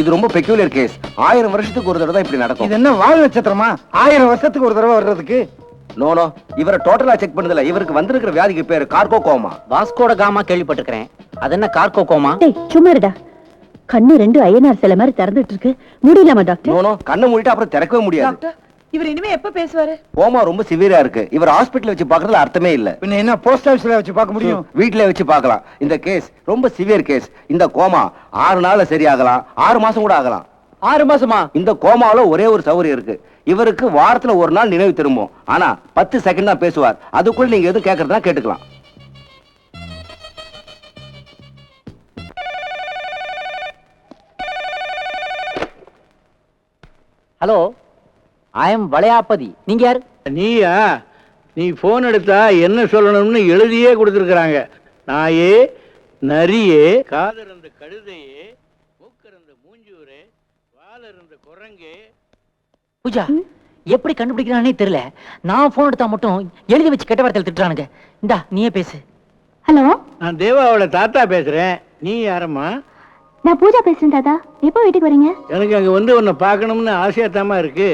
இது ரொம்ப பெக்யூலியர் கேஸ். 1000 வருஷத்துக்கு ஒரு தடவை தான் இப்படி நடக்கும். இது என்ன வால் நட்சத்திரமா? 1000 வருஷத்துக்கு ஒரு தடவை வர்றதுக்கு? நோ இவரை டோட்டலா செக் பண்ணதுல இவருக்கு வந்திருக்கிற வியாதிக்கு பேரு கார்கோ கோமா. வாஸ்கோட காமா கேள்விப்பட்டிருக்கிறேன். அது என்ன கார்கோ கோமா? டேய் சும்மா இருடா. கண்ணு 2 ஐயனார் சிலை மாதிரி திறந்துட்டு இருக்கு. முடியலாமா டாக்டர்? நோ கண்ணை மூடிட்டு அப்புறம் திறக்கவே முடியாது. டாக்டர் இவர் இனிமே எப்ப பேசுவாரு? கோமா ரொம்ப சிவியரா இருக்கு. இவர் ஹாஸ்பிடல்ல வச்சு பாக்குறதுல அர்த்தமே இல்ல. பின்ன என்ன போஸ்ட் ஆபீஸ்ல வச்சு பார்க்க முடியும்? வீட்ல வச்சு பார்க்கலாம். இந்த கேஸ் ரொம்ப சிவியர் கேஸ். இந்த கோமா 6 நாள்ல சரியாகலாம், 6 மாசம் கூட ஆகலாம். 6 மாசமா? இந்த கோமாவுல ஒரே ஒரு சௌகரியம் இருக்கு. இவருக்கு வாரத்துல ஒரு நாள் நினைவு திரும்பும். ஆனா 10 செகண்ட் தான் பேசுவார். அதுக்குள்ள நீங்க எதுவும் கேட்கறதா கேட்டுக்கலாம். Hello I am Valayapathi. நீங்க யார்? நீயா? நீ போன் எடுத்தா என்ன சொல்லணும்னு எழுதியே கொடுத்துருக்காங்க. நாயே, நரியே, காதறந்த கழுதையே, மூக்கறந்த மூஞ்சூரே, வாலறந்த குரங்கே. பூஜா எப்படி கண்டுபிடிக்கிறானே தெரியல. நான் போன் எடுத்தா மட்டும் எழுதி வச்சு கெட்ட வார்த்தையில திட்டுறானுங்க. இந்தா நீயே பேசு. ஹலோ, நான் தேவாவோட தாத்தா பேசுறேன். நீ யாரம்மா? நான் பூஜா பேசுறேன் தாத்தா. எப்போ வீட்டுக்கு வரீங்க? எனக்கு அங்க வந்து உன்னை பார்க்கணும்னு ஆசையாத்தாமா இருக்கு.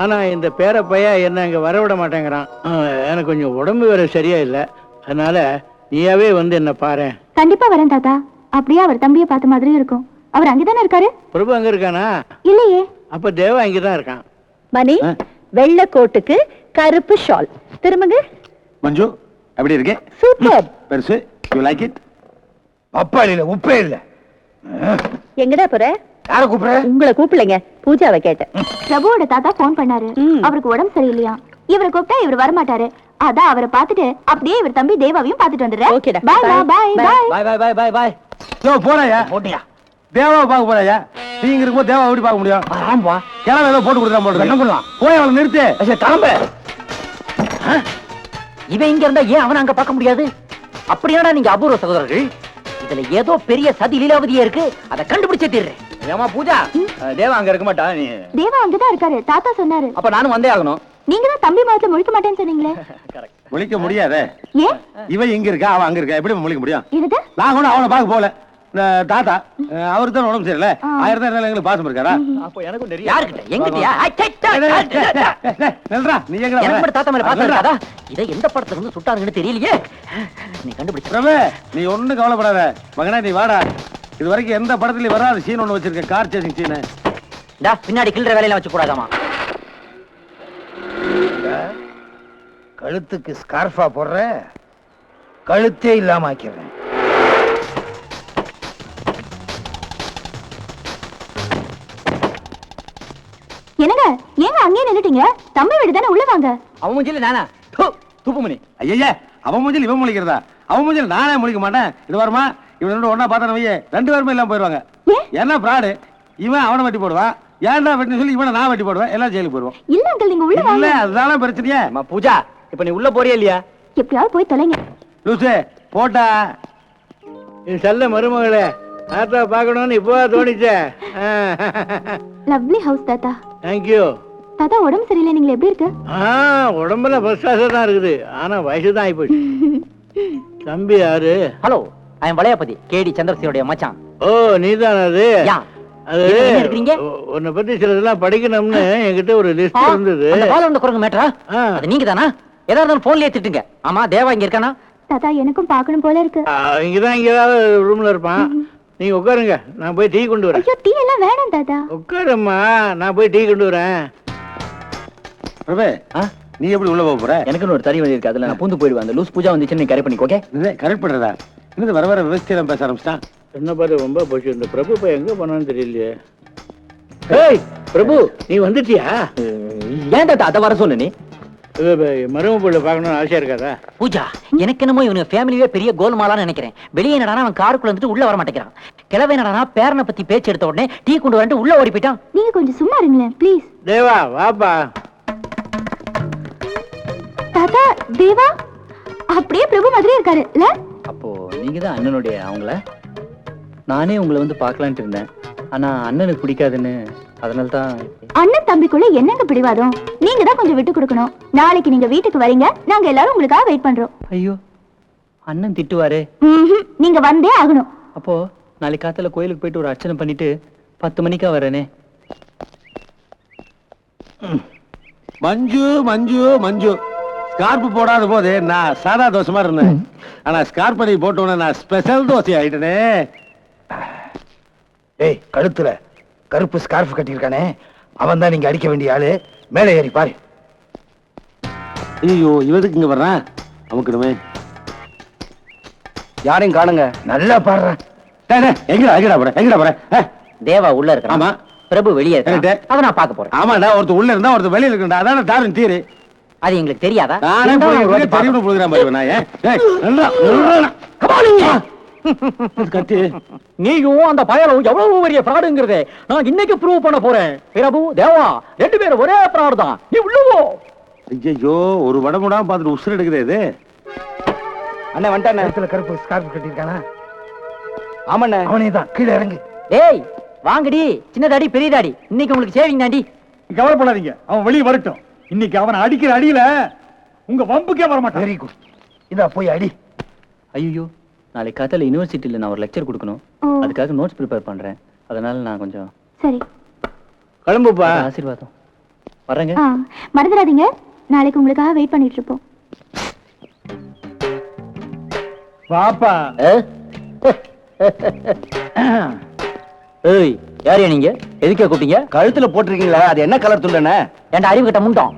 ஆனா இந்த பேரப்பைய என்ன அங்க வரவிட மாட்டேங்கிறான். எனக்கு கொஞ்சம் உடம்பு வேற சரியா இல்லை. அதனால நீயாவே வந்து என்ன பாரு. கண்டிப்பா வரேன் தாத்தா. அப்படியே அவர் தம்பியை பார்த்த மாதிரி இருக்கும். அவர் அங்கதானே இருக்காரு? பிரபு அங்க இருக்கானா? இல்லையே. அப்ப தேவா இங்கதான் இருக்கான். மணி, வெள்ளை கோட்டுக்கு கருப்பு ஷால். திரும்புங்க. மஞ்சு எப்படி இருக்கு? சூப்பர். பெருசு, யூ லைக் இட்? அப்பாடி இல்ல, உப்பே இல்ல. எங்கடா போற? யார கூப்பிடுற? உங்களை கூப்பிடலைங்க, பூஜாவை கேட்டேன். பிரபுவோட தாத்தா போன் பண்ணாரு. அவருக்கு உடம்பு சரியில்லையா. இவரை கூப்பிட்டா இவர் வரமாட்டாரு. அதான் அவரை பார்த்துட்டு அப்படியே இவர் தம்பி தேவாவையும் பார்த்துட்டு வந்துடுறேன். ஓகேடா. பாய் பாய் பாய் பாய். பாய் பாய் பாய் பாய் பாய். யோ போறாயா? போட்டியா? தேவாவை பார்க்க போறாயா? நீங்க இருக்கும்போது தேவா எப்படி பார்க்க முடியும்? ஆம்பா. கிளம்ப ஏதோ போட்டு கொடுத்தா போட்டு என்ன பண்ணலாம்? போய் அவளை நிறுத்து. கிளம்ப. இவன் இங்க இருந்தா ஏன் அவனை அங்க பார்க்க முடியாது? அப்படியாடா நீங்க அபூர்வ சகோதரர்கள். இதுல ஏதோ பெரிய சதி லீலாவதியே இருக்கு. அதை கண்டுபிடிச்சே தீர்றேன். ஏமா பூஜா, தேவா அங்க இருக்க மாட்டா? நீ தேவா அங்கதான் இருக்காரு. தாத்தா சொன்னாரு. அப்ப நானும் வந்தே ஆகணும். நீங்க தான் தம்பி முகத்துல முழிக்க மாட்டேன்னு சொன்னீங்களே. முழிக்க முடியாதே. ஏன்? இவன் இங்க இருக்கா, அவன் அங்க இருக்கா, எப்படி முழிக்க முடியும்? என்னது? நான் கூட அவனை பார்க்க போகல. இந்த தாத்தா அவருக்கு தான் உடம்பு சரியில்லை. 1000 தான் எங்களுக்கு பாசம் இருக்காரா? அப்போ எனக்கும் நிறைய யாருக்கிட்ட? எங்கிட்டயா? நல்றா, நீ எங்க எனக்கு மட்டும் தாத்தா மேல பாசம் இருக்காதா? இதை எந்த படத்துல இருந்து சுட்டாங்கன்னு தெரியலையே. நீ கண்டுபிடிச்ச. பிரபு, நீ ஒண்ணும் கவலைப்படாத மகனே, நீ வாடா. இது வரைக்கும் எந்த படத்துலயும் வராத சீன் ஒண்ணு வச்சிருக்க, கார் சேசிங் சீனு. பின்னாடி கிள்ற வேலையில வச்சு கூடாதாமா? கழுத்துக்கு ஸ்கார்ஃபா போடுற, கழுத்தே இல்லாம ஆக்கிறேன். என்னங்க ஏங்க அங்கேயே நின்னுட்டீங்க? தம்பி வீடு தானே, உள்ள வாங்க. அவன் மூஞ்சில நானா துப்புமணி. ஐயா, அவன் மூஞ்சில் இவன் முழிக்கிறதா? அவன் மூஞ்சில் நானே முழிக்க மாட்டேன். இது வருமா, இவனோட ஒன்னா பார்த்தா வையே 2 பேருமே இல்லாம போயிருவாங்க. என்ன பிராடு? இவன் அவனை வெட்டி போடுவான், ஏன்டா வெட்டி சொல்லி இவனை நான் வெட்டி போடுவேன், எல்லாம் ஜெயிலுக்கு போடுவோம். இல்ல அங்கிள், நீங்க உள்ள இல்ல, வாங்க. அதுதானே பிரச்சனையே. அம்மா பூஜா, இப்ப நீ உள்ள போறியா இல்லையா? எப்படியாவது போய் தொலைங்க. லூசு போட்டா. என் செல்ல மருமகளே, தாத்தா பார்க்கணும்னு இப்போ தோணிச்சே. லவ்லி ஹவுஸ் தாத்தா. தேங்க்யூ. தாத்தா உடம்பு சரியில்லை, நீங்க எப்படி இருக்கு? உடம்புல ஃபர்ஸ்ட் கிளாஸா தான் இருக்குது. ஆனா வயசு தான் ஆயிப்போச்சு. தம்பி யாரு? ஹலோ, அவன் வளையபதி, கேடி சந்திரசேகருடைய மச்சான். ஓ, நீதான் அது. யா, அது எங்க இருக்கீங்க? உன்னை பத்தி சிலதெல்லாம் படிக்கணும்னு என்கிட்ட ஒரு லிஸ்ட் இருந்தது. அந்த பால் வந்து குரங்கு மேட்டரா? அது நீங்க தானா? ஏதா இருந்தாலும் போன்ல ஏத்திட்டுங்க. ஆமா, தேவா இங்க இருக்கானா? தாத்தா எனக்கும் பார்க்கணும் போல இருக்கு. இங்கதான் இங்க ஏதாவது ரூம்ல இருப்பான். நீங்க உட்காருங்க, நான் போய் டீ கொண்டு வரேன். ஐயோ, டீ எல்லாம் வேணாம் தாத்தா. உட்காரும்மா, நான் போய் டீ கொண்டு வரேன். பிரபு, நீ எப்படி உள்ள போக போற? எனக்கு ஒரு தனி வழி இருக்கு, அதுல நான் பூந்து போயிடுவேன். அந்த லூஸ் பூஜா வந்துச்சுன்னு நீ கரெக்ட் பண்ணிக்கோ. ஓகே? கரெக்ட் பண்றதா? இன்னது வர வர விவசாயம் பேச ஆரம்பிச்சிட்டான். என்ன பார்த்து ரொம்ப போச்சு. இந்த பிரபு போய் எங்க போனான்னு தெரியலையே. ஏய் பிரபு, நீ வந்துட்டியா? ஏன் தாத்தா அதை வர சொல்லு? நீ மரும பிள்ளை பார்க்கணும்னு ஆசையா இருக்காதா? பூஜா, எனக்கு என்னமோ இவனுக்கு ஃபேமிலியே பெரிய கோல்மாலான்னு நினைக்கிறேன். வெளியே நடனா அவன் காருக்குள்ள வந்துட்டு உள்ள வர மாட்டேங்கிறான். கிழவை நடனா பேரனை பத்தி பேச்சு எடுத்த உடனே டீ கொண்டு வரட்டு உள்ள ஓடி போயிட்டான். நீங்க கொஞ்சம் சும்மா இருங்களேன் ப்ளீஸ். தேவா வாப்பா. தாத்தா, தேவா அப்படியே பிரபு மாதிரி இருக்காரு இல்ல? அப்போ நீங்க தான் அண்ணனுடைய அவங்கள? நானே உங்களை வந்து பார்க்கலான்ட்டு இருந்தேன். ஆனா அண்ணனுக்கு பிடிக்காதுன்னு, அதனால தான். அண்ணன் தம்பிக்குள்ள என்னங்க பிடிவாதம்? நீங்க தான் கொஞ்சம் விட்டு கொடுக்கணும். நாளைக்கு நீங்க வீட்டுக்கு வரீங்க, நாங்க எல்லாரும் உங்களுக்காக வெயிட் பண்றோம். ஐயோ, அண்ணன் திட்டுவாரே. நீங்க வந்தே ஆகணும். அப்போ நாளைக்கு காத்தால கோயிலுக்கு போயிட்டு ஒரு அர்ச்சனை பண்ணிட்டு 10 மணிக்கா வரேனே. மஞ்சு மஞ்சு மஞ்சு, ஸ்கார்ப் போடாத போது நான் சாதா தோசை மாதிரி இருந்தேன். ஆனா ஸ்கார்ப் பண்ணி போட்டோன்னே நான் ஸ்பெஷல் தோசை ஆயிட்டனே. ஏய், கழுத்துல கருப்பு ஸ்கார்ஃப் கட்டியிருக்கானே, அவன் தான் நீங்க அடிக்க வேண்டிய ஆளு. மேலே ஏறி பாரு. ஐயோ, இவதுக்கு இங்க வர்றான். அமுக்கணுமே. யாரையும் காணுங்க. நல்லா பாடுறான். எங்கடா போற? தேவா உள்ள இருக்கான். ஆமா. பிரபு வெளியே இருக்கான். Correct. அத நான் பார்க்க போறேன். ஆமாடா, ஒருத்தர் உள்ள இருந்தா ஒருத்தர் வெளியில இருக்கா. அதான டார்வின் தியரி. அது எங்களுக்கு தெரியாதா? நானே போய் தெரியும் புரோகிராம் பாருவேன் நான். ஏய், நல்லா கத்தி. நீயும் அந்த பயலும் எவ்வளவு பெரிய ஃப்ராடுங்கிறதே நான் இன்னைக்கு ப்ரூவ் பண்ண போறேன். பிரபு, தேவா 2 பேரும் ஒரே ஃப்ராடு தான். நீ உள்ளவோ. ஐயோ, ஒரு வடமுடாம பார்த்துட்டு உசுர் எடுக்குதே இது. அண்ணன் வந்துட்டானே. கழுத்துல கருப்பு ஸ்கார்ஃப் கட்டியிருக்கானா? ஆமாண்ணே. அவனே தான். கீழே இறங்கு. டேய் வாங்கடி, சின்ன தாடி பெரிய தாடி, இன்னைக்கு உங்களுக்கு சேவிங் தாண்டி. கவலைப்படாதீங்க, அவன் வெளியே வரட்டும். இன்னைக்கு அவன் அடிக்கிற அடியில உங்க வம்புக்கே வரமாட்டான். Very good. இதா போய் அடி. ஐயோ, நாளைக்கு காத்தால யூனிவர்சிட்டியில நான் ஒரு லெக்சர் கொடுக்கணும். ஓ. அதுக்காக நோட்ஸ் ப்ரிப்பேர் பண்றேன். அதனால நான் கொஞ்சம் சரி. கிளம்புப்பா. ஆசீர்வாதம். வரேங்க. மறந்துடாதீங்க, நாளைக்கு உங்களுக்காக வெயிட் பண்ணிட்டு இருப்போம். வாப்பா. ஏய், யாரையா நீங்க? எதுக்கே கூப்பிட்டீங்க? கழுத்துல போட்டிருக்கீங்களா அது என்ன கலர் துண்டனே? என் அறிவு கிட்ட முண்டோம்.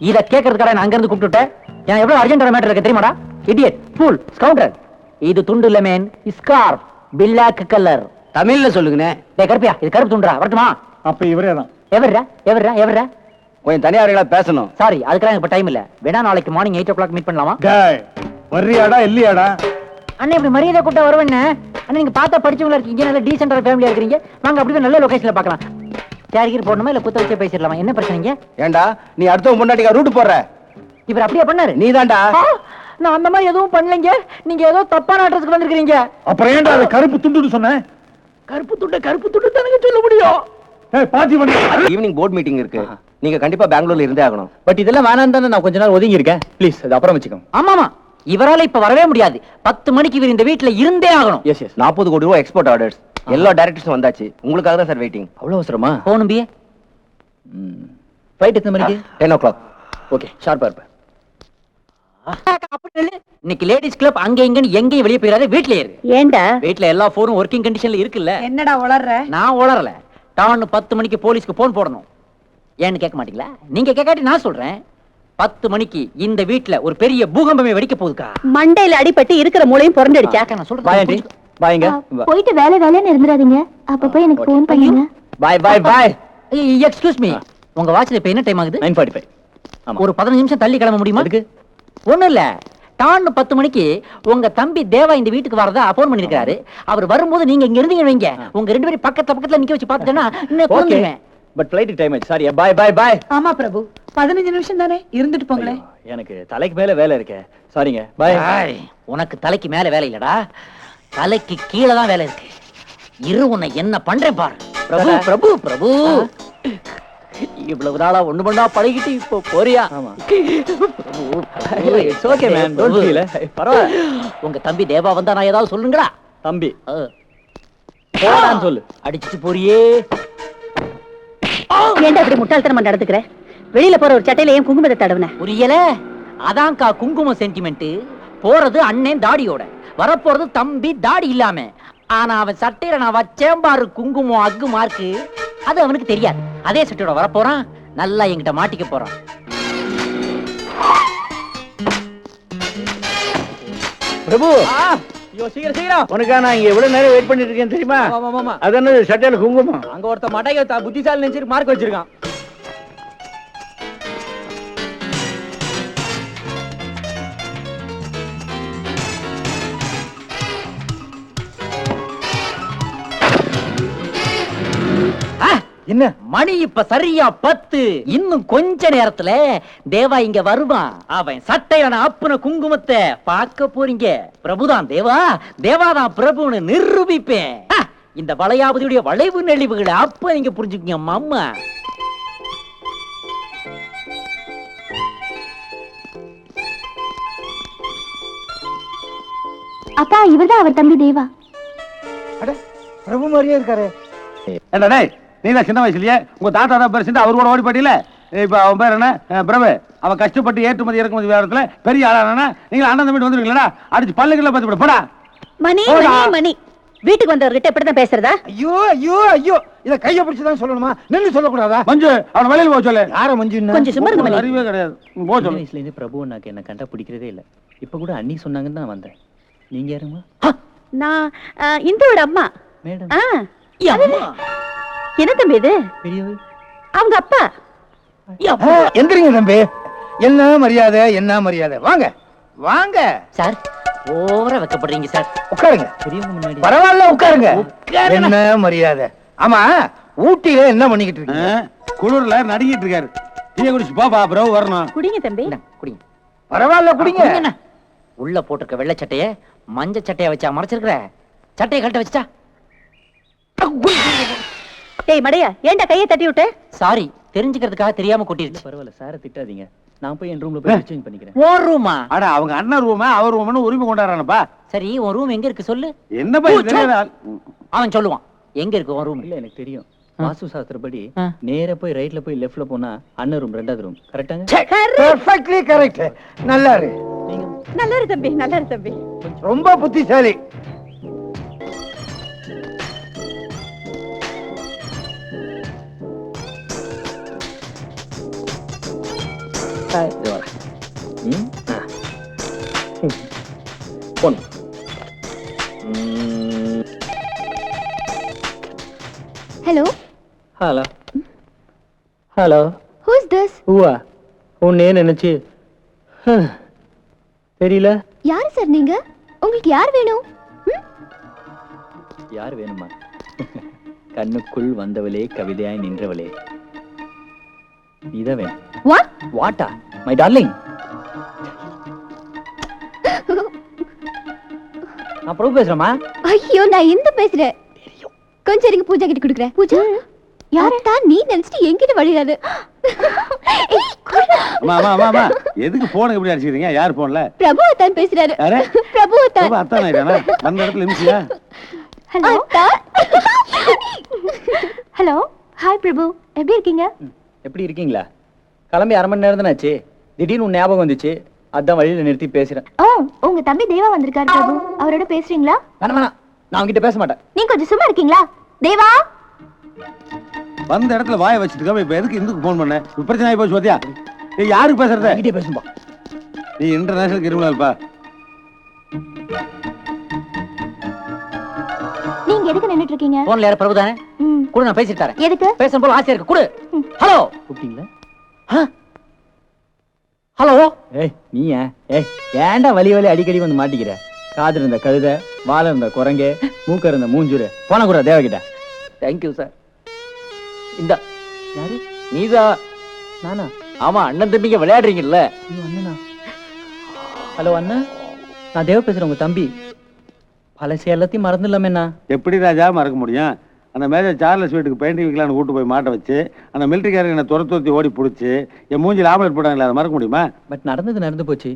இத கேட்கறதுக்காக நான் அங்க இருந்து கூப்பிட்டுட்டேன். எனக்கு எவ்வளவு அர்ஜென்ட் மேட்டர் இருக்கு தெரியுமாடா? Idiot, fool, scoundrel. இது துண்டு இல்ல மேன், ஸ்கார்ஃப், பிளாக் கலர். தமிழ்ல சொல்லுங்கண்ணே. டேய் கருப்பியா, இது கருப்பு துண்டா? வரட்டுமா? அப்ப இவரே தான். எவர்ரா? கொஞ்சம் தனியா இருக்கா பேசணும். சாரி, அதுக்கெல்லாம் எனக்கு டைம் இல்ல. வேணா நாளைக்கு மார்னிங் 8 o'clock மீட் பண்ணலாமா? டேய், வர்றியாடா இல்லையாடா? அண்ணா இப்படி மரியாதை கூட்ட வருவேன்னு அண்ணா, நீங்க பார்த்தா படிச்சவங்களா இருக்கீங்க, நல்ல டீசென்டான ஃபேமிலியா இருக்கீங்க. வாங்க அப்படியே நல்ல லொகேஷன்ல பார்க்கலாம். சேரிகிரி போடணுமா இல்ல குத்த வச்சே பேசிடலாமா? என்ன பிரச்சனைங்க? ஏண்டா நீ அடுத்தவங்க முன்னாடிக்கா ரூட் போடுற? இவர் அப்படியே பண்ணாரு. நீதான்டா. நான் அந்த மாதிரி எதுவும் பண்ணலைங்க. நீங்க ஏதோ தப்பான அட்ரஸ்க்கு வந்திருக்கீங்க. அப்புறம் ஏன்டா அது கருப்பு துண்டுன்னு சொன்ன? கருப்பு துண்டு தானங்க சொல்ல முடியும். ஏய் பாத்தி பண்ணு. ஈவினிங் போர்ட் மீட்டிங் இருக்கு. நீங்க கண்டிப்பா பெங்களூர்ல இருந்தே ஆகணும். பட் இதெல்லாம் வேணாம் தானே நான் கொஞ்ச நாள் ஒதுங்கி இருக்கேன். ப்ளீஸ் அது அப்புறம் வச்சுக்கோங்க. ஆமாமா, இவரால இப்ப வரவே முடியாது. 10 மணிக்கு இவர் இந்த வீட்டுல இருந்தே ஆகணும். S S. 40 கோடி ரூபாய் எக்ஸ்போர்ட் ஆர்டர்ஸ். எல்லா டைரக்டர்ஸும் வந்தாச்சு. உங்களுக்காக தான் சார் வெயிட்டிங். அவ்வளவு அவசரமா? போணும் பியே. ஃப்ளைட் எத்தனை மணிக்கு? 10 o'clock. ஓகே, ஷார்ப்பா இருப்பேன். இன்னைக்கு லேடிஸ் கிளப் அங்க இங்கன்னு எங்கேயும் வெளியே போயிடாத, வீட்லயே இரு. ஏண்டா வீட்ல எல்லா போனும் ஒர்க்கிங் கண்டிஷன்ல இருக்குல்ல. என்னடா உளர்ற? நான் உளறல. டான்னு 10 மணிக்கு போலீஸ்க்கு போன் போடணும். ஏன்னு கேட்க மாட்டீங்களா? நீங்க கேட்காட்டி நான் சொல்றேன். 10 மணிக்கு இந்த வீட்ல ஒரு பெரிய பூகம்பமே வெடிக்க போகுதுக்கா. மண்டையில அடிபட்டு இருக்கிற மூளையும் புரண்டடிச்சா? நான் பாய் ஆண்டி. சொல்றேன். பாய்ங்க. போயிட்டு வேலைன்னு இருந்துடாதீங்க. அப்பப்போ எனக்கு ஃபோன் பண்ணுங்க. பாய். எக்ஸ்கியூஸ் மீ, உங்க வாட்ச்ல இப்ப என்ன டைம் ஆகுது? 9:45. ஆமா. ஒரு 15 நிமிஷம் தள்ளி கிளம்ப முடியுமா? அதுக்கு ஒண்ணும் இல்ல. டான்னு 10 மணிக்கு உங்க தம்பி தேவா இந்த வீட்டுக்கு வரதா அப்பாயின் பண்ணிருக்காரு. அவர் வரும்போது நீங்க இங்க இருந்தீங்க வைங்க, உங்க 2 பேரும் பக்கத்துல நிக்க வச்சு பாத்துட்டேன்னா இன்னும் கொன்னுடுவேன். பட் ஃப்ளைட்டுக்கு டைம் ஆச்சு. சாரி. பாய். ஆமா பிரபு, 15 நிமிஷம் தானே, இருந்துட்டு போங்களேன். எனக்கு தலைக்கு மேல வேலை இருக்கு. சாரிங்க. பாய். உனக்கு தலைக்கு மேல வேலை இல்லடா, தலைக்கு கீழே தான் வேலை இருக்கு. இரு உன்னை என்ன பண்றேன் பாரு. பிரபு இவ்வளவு நாளா ஒண்ணு பண்ணா பழகிட்டு இப்போ போறியா? ஆமா. It's okay man, don't feel. பரவாயில்ல. உங்க தம்பி தேவா வந்தா நான் ஏதாவது சொல்லுங்களா? தம்பி போடான்னு சொல்லு. அடிச்சிட்டு போறியே. ஏன்டா இப்படி முட்டாள்தனமா நடந்துக்கிற? வெளியில போற ஒரு சட்டையில ஏன் குங்குமத்தை தடவுன? புரியல. அதான்க்கா குங்குமம் சென்டிமெண்ட். போறது அண்ணன் தாடியோட, வரப்போறது தம்பி தாடி இல்லாம. ஆனா அவன் சட்டையில நான் வச்சேன் பாரு குங்குமம் அக்கு மார்க்கு, அது அவனுக்கு தெரியாது. அதே சட்டையோட வரப்போறான், நல்லா என்கிட்ட மாட்டிக்க போறான். பிரபு, சீக்கிரம் உனக்கா நான் இங்க எவ்வளவு நேரம் வெயிட் பண்ணிட்டு இருக்கேன் தெரியுமா? அது என்ன சட்டையில குங்குமம்? அங்க ஒருத்த மட்டையை புத்திசாலி நினைச்சிட்டு மார்க் வச்சிருக்கான். என்ன மணி இப்ப சரியா 10. இன்னும் கொஞ்ச நேரத்துல தேவா இங்க வருவான். அவன் சட்டையான அப்புன குங்குமத்தை பார்க்க போறீங்க. பிரபுதான் தேவாதான் பிரபுன்னு நிரூபிப்பேன். இந்த வளையாபதியுடைய வளைவு நெளிவுகளை அப்ப நீங்க புரிஞ்சுக்கீங்க மாமா. அப்பா, இவர்தான் அவர் தம்பி தேவா. பிரபு மாதிரியே இருக்காரு. ஏண்டா டேய், நீ தான் சின்ன வயசுலயே உங்க தாத்தா தான் பேர் அவர் கூட ஓடி போயிட்டீல. இப்ப அவன் பேர் என்ன? பிரபு. அவன் கஷ்டப்பட்டு ஏற்றுமதி இறக்குமதி வியாபாரத்துல பெரிய ஆளானா நீங்க அண்ணன் தம்பி வந்துருக்கீங்களா? அடிச்சு பல்லுக்குள்ள பார்த்து போடா. மணி வீட்டுக்கு வந்தவர்கிட்ட இப்படிதான் பேசுறதா? ஐயோ இத கைய பிடிச்சுதான் சொல்லணுமா? நின்னு சொல்லக்கூடாதா? மஞ்சு அவன வெளியில போக சொல்லு. யார மஞ்சு? கொஞ்சம் சும்மா இருங்க மணி. அறிவே கிடையாது. போ சொல்லு. வயசுல இருந்து பிரபு எனக்கு என்ன கண்டா பிடிக்கிறதே இல்ல. இப்ப கூட அண்ணி சொன்னாங்கன்னு தான் வந்தேன். நீங்க யாருமா? நான் இந்துவோட அம்மா. மேடம். என்ன தம்பி இது? பெரியவர். அவங்க அப்பா. எந்திரிங்க தம்பி. என்ன மரியாதை? வாங்க சார், ஓவரா வைக்கப்படுறீங்க சார். உட்காருங்க. பெரியவங்க முன்னாடி. பரவாயில்ல உட்காருங்க. என்ன மரியாதை? ஆமா, ஊட்டியில என்ன பண்ணிக்கிட்டு இருக்கீங்க? குளிர்ல நடுங்கிட்டு இருக்காரு. டீ குடிச்சு பாப்பா பிரபு வரணும். குடிங்க தம்பி. குடிங்க. பரவாயில்ல குடிங்க. என்ன உள்ள போட்டிருக்க வெள்ளை சட்டைய மஞ்ச சட்டைய வச்சா மறைச்சிருக்கிற, சட்டையை கழட்ட வச்சா. டேய் மடையா, ஏன்டா கையை தட்டி விட்ட? சாரி, தெரிஞ்சுக்கிறதுக்காக தெரியாம கொட்டிருச்சு. பரவாயில்ல சார திட்டாதீங்க. நான் போய் என் ரூம்ல போய் சேஞ்ச் பண்ணிக்கிறேன். ஓ ரூமா? அட அவங்க அண்ணன் ரூமா அவர் ரூம்னு உரிமை கொண்டாடுறானப்பா. சரி, உன் ரூம் எங்க இருக்கு சொல்லு. என்ன பையன் தெரியாத ஆள். அவன் சொல்லுவான் எங்க இருக்கு உன் ரூம். இல்ல எனக்கு தெரியும். வாஸ்து சாஸ்திரப்படி நேரா போய் ரைட்ல போய் லெஃப்ட்ல போனா அண்ணன் ரூம் 2வது ரூம் கரெக்டாங்க? Perfectly correct. நல்லா இரு. நீங்க நல்லா இரு தம்பி, நல்லா இரு தம்பி. ரொம்ப புத்திசாலி. Hello hello hello who is this? Uva உன்னே நினைச்சு தெரியல. யார் சார் நீங்க? உங்களுக்கு யார் வேணும்? யார் வேணுமா? கண்ணுக்குள் வந்தவளே, கவிதையாய் நின்றவளே, நீதான் வேணும். வாட்? வாட்டா மை டார்லிங்? நான் பிரபு பேசுறேமா? ஐயோ, நான் இந்த பேசுறேன். கொஞ்சம் இருங்க, பூஜா கிட்ட கொடுக்குறேன். பூஜா யாரடா நீ நினைச்சிட்டு என்கிட்ட வழியாது. அம்மா அம்மா அம்மா அம்மா எதுக்கு போன் இப்படி அடிச்சிருக்கீங்க? யார் போன்ல? பிரபு அத்தான் பேசுறாரு. யாரு? பிரபு அத்தான். பிரபு அத்தான் ஆயிட்டானா? வந்த இடத்துல நிமிஷியா? Hello hello. ஹாய் பிரபு, எப்படி இருக்கீங்க? எப்படி இருக்கீங்களா? கிளம்பி 1/2 மணி நேரம் தானே ஆச்சு. திடீர்னு உன் ஞாபகம் வந்துச்சு, அதான் வழியில நிறுத்தி பேசுறேன். உங்க தம்பி தேவா வந்திருக்காரு பிரபு. அவரோட பேசுறீங்களா? வேணாம் வேணாம், நான் உங்ககிட்ட பேச மாட்டேன். நீங்க கொஞ்சம் சும்மா இருக்கீங்களா? தேவா வந்த இடத்துல வாயை வச்சுட்டு இப்ப எதுக்கு இந்துக்கு போன் பண்ண? இப்ப பிரச்சனை ஆகி போச்சு பாத்தியா? ஏய், யாருக்கு பேசுறத? என்கிட்ட பேசும்பா. நீ இன்டர்நேஷனல் கிரிமினல்ப்பா. நீங்க எதுக்கு நின்னுட்டு இருக்கீங்க? போன்ல யார பிரபு தானே? கூட நான் பேசிட்டு தரேன். எதுக்கு? பேசணும் போல ஆசையா இருக்கு. குடு. ஹலோ கூப்பிட்டீங்களா? ஹலோ. ஏய் நீ ஏன்டா வலி வலி அடிக்கடி வந்து மாட்டிக்கிற? காது இருந்த கழுதை, வாழ இருந்த குரங்கு, மூக்க இருந்த மூஞ்சூரு. போன கூட தேவகிட்ட. Thank you sir. இந்த யாரு? நீதா? நானா? ஆமா, அண்ணன் தம்பிங்க விளையாடுறீங்கல்ல? ஐயோ அண்ணனா? ஹலோ அண்ணா, நான் தேவ பேசுறேன், உங்க தம்பி. பழசு எல்லாத்தையும் மறந்துடலாமேண்ணா. எப்படி ராஜா மறக்க முடியும்? அந்த மேஜர் சார்லஸ் வீட்டுக்கு பெயிண்டிங் வைக்கலான்னு கூட்டு போய் மாட்ட வச்சு அந்த மிலிட்டரிக்காரங்க என்ன துரத்தி ஓடி பிடிச்சி என் மூஞ்சில் ஆம்லெட் போட்டாங்களே, அதை மறக்க முடியுமா? பட் நடந்தது நடந்து போச்சு.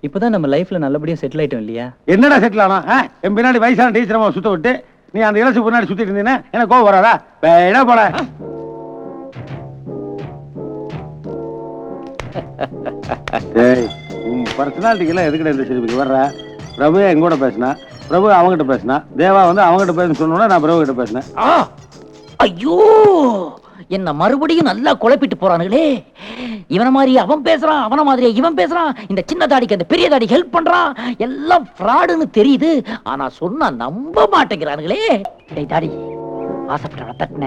இப்பதான் நம்ம லைஃப்ல நல்லபடியா செட்டில் ஆயிட்டோம் இல்லையா? என்னடா செட்டில் ஆனா? என் பின்னாடி வயசான டீச்சர் சுத்த விட்டு நீ அந்த இலசு பின்னாடி சுத்திட்டு இருந்தீங்கன்னா எனக்கு கோவம் வராதா? வேணா போட. உன் பர்சனாலிட்டிக்கெல்லாம் எதுக்கிட்ட இந்த சிரிப்புக்கு வர்ற? பிரபு எங்கூட பேசினா, பிரபு அவங்ககிட்ட பேசினா, தேவா வந்து அவங்ககிட்ட பேச சொன்னோன்னா நான் பிரபு கிட்ட பேசினேன். ஐயோ, என்ன மறுபடியும் நல்லா குழப்பிட்டு போறானுங்களே. இவன மாதிரி அவன் பேசுறான், அவன மாதிரி இவன் பேசுறான், இந்த சின்ன தாடிக்கு அந்த பெரிய தாடி ஹெல்ப் பண்றான். எல்லாம் ஃப்ராடுன்னு தெரியுது, ஆனா சொன்னா நம்ப மாட்டேங்கிறானுங்களே. டேய் தாடி, ஆசைப்பட்ட தட்டின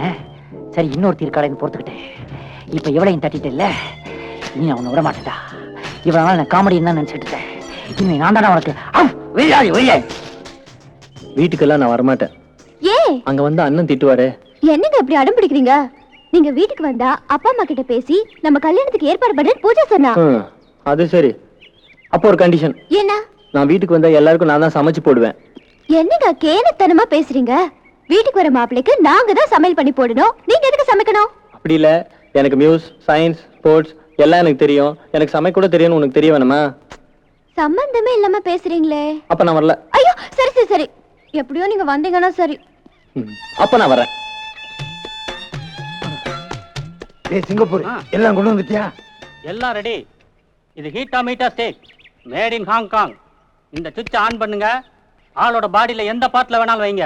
சரி, இன்னொருத்தி இருக்காளேன்னு பொறுத்துக்கிட்டேன். இப்ப இவளையும் தட்டிட்டு இல்ல, நீ அவனை விட மாட்டேடா. இவனால நான் காமெடி என்ன நினைச்சிட்டு இருக்கேன். இனிமே நான் தானே உனக்கு வீட்டுக்கெல்லாம் நான் வரமாட்டேன். ஏ அங்க வந்து அண்ணன் திட்டுவாரு. என்னங்க அப்படி அடம் பிடிக்கிறீங்க? நீங்க வீட்டுக்கு வந்தா அப்பா அம்மா கிட்ட பேசி நம்ம கல்யாணத்துக்கு ஏற்பாடு பண்ண பூஜா சொன்னா. அது சரி. அப்போ ஒரு கண்டிஷன். என்ன? நான் வீட்டுக்கு வந்தா எல்லாருக்கும் நான் தான் சமைச்சு போடுவேன். என்னங்க கேனத்தனமா பேசுறீங்க? வீட்டுக்கு வர மாப்பிளைக்கு நாங்க தான் சமையல் பண்ணி போடணும், நீங்க எதுக்கு சமைக்கணும்? அப்படி இல்ல, எனக்கு மியூஸ், சயின்ஸ், ஸ்போர்ட்ஸ் எல்லாம் எனக்கு தெரியும். எனக்கு சமைக்க கூட தெரியும்னு உனக்கு தெரிய வேணுமா? சம்பந்தமே இல்லாம பேசுறீங்களே. அப்ப நான் வரல. ஐயோ சரி சரி சரி, எப்படியோ நீங்க வந்தீங்கன்னா சரி. அப்ப நான் வரேன். ஏய் சிங்கப்பூர் எல்லாம் கொண்டு வந்துட்டியா? எல்லாம் ரெடி. இது ஹீட்டா மீட்டா ஸ்டேக், மேட் இன் ஹாங்காங். இந்த சுவிட்ச் ஆன் பண்ணுங்க. ஆளோட பாடியில எந்த பார்ட்ல வேணாலும் வைங்க.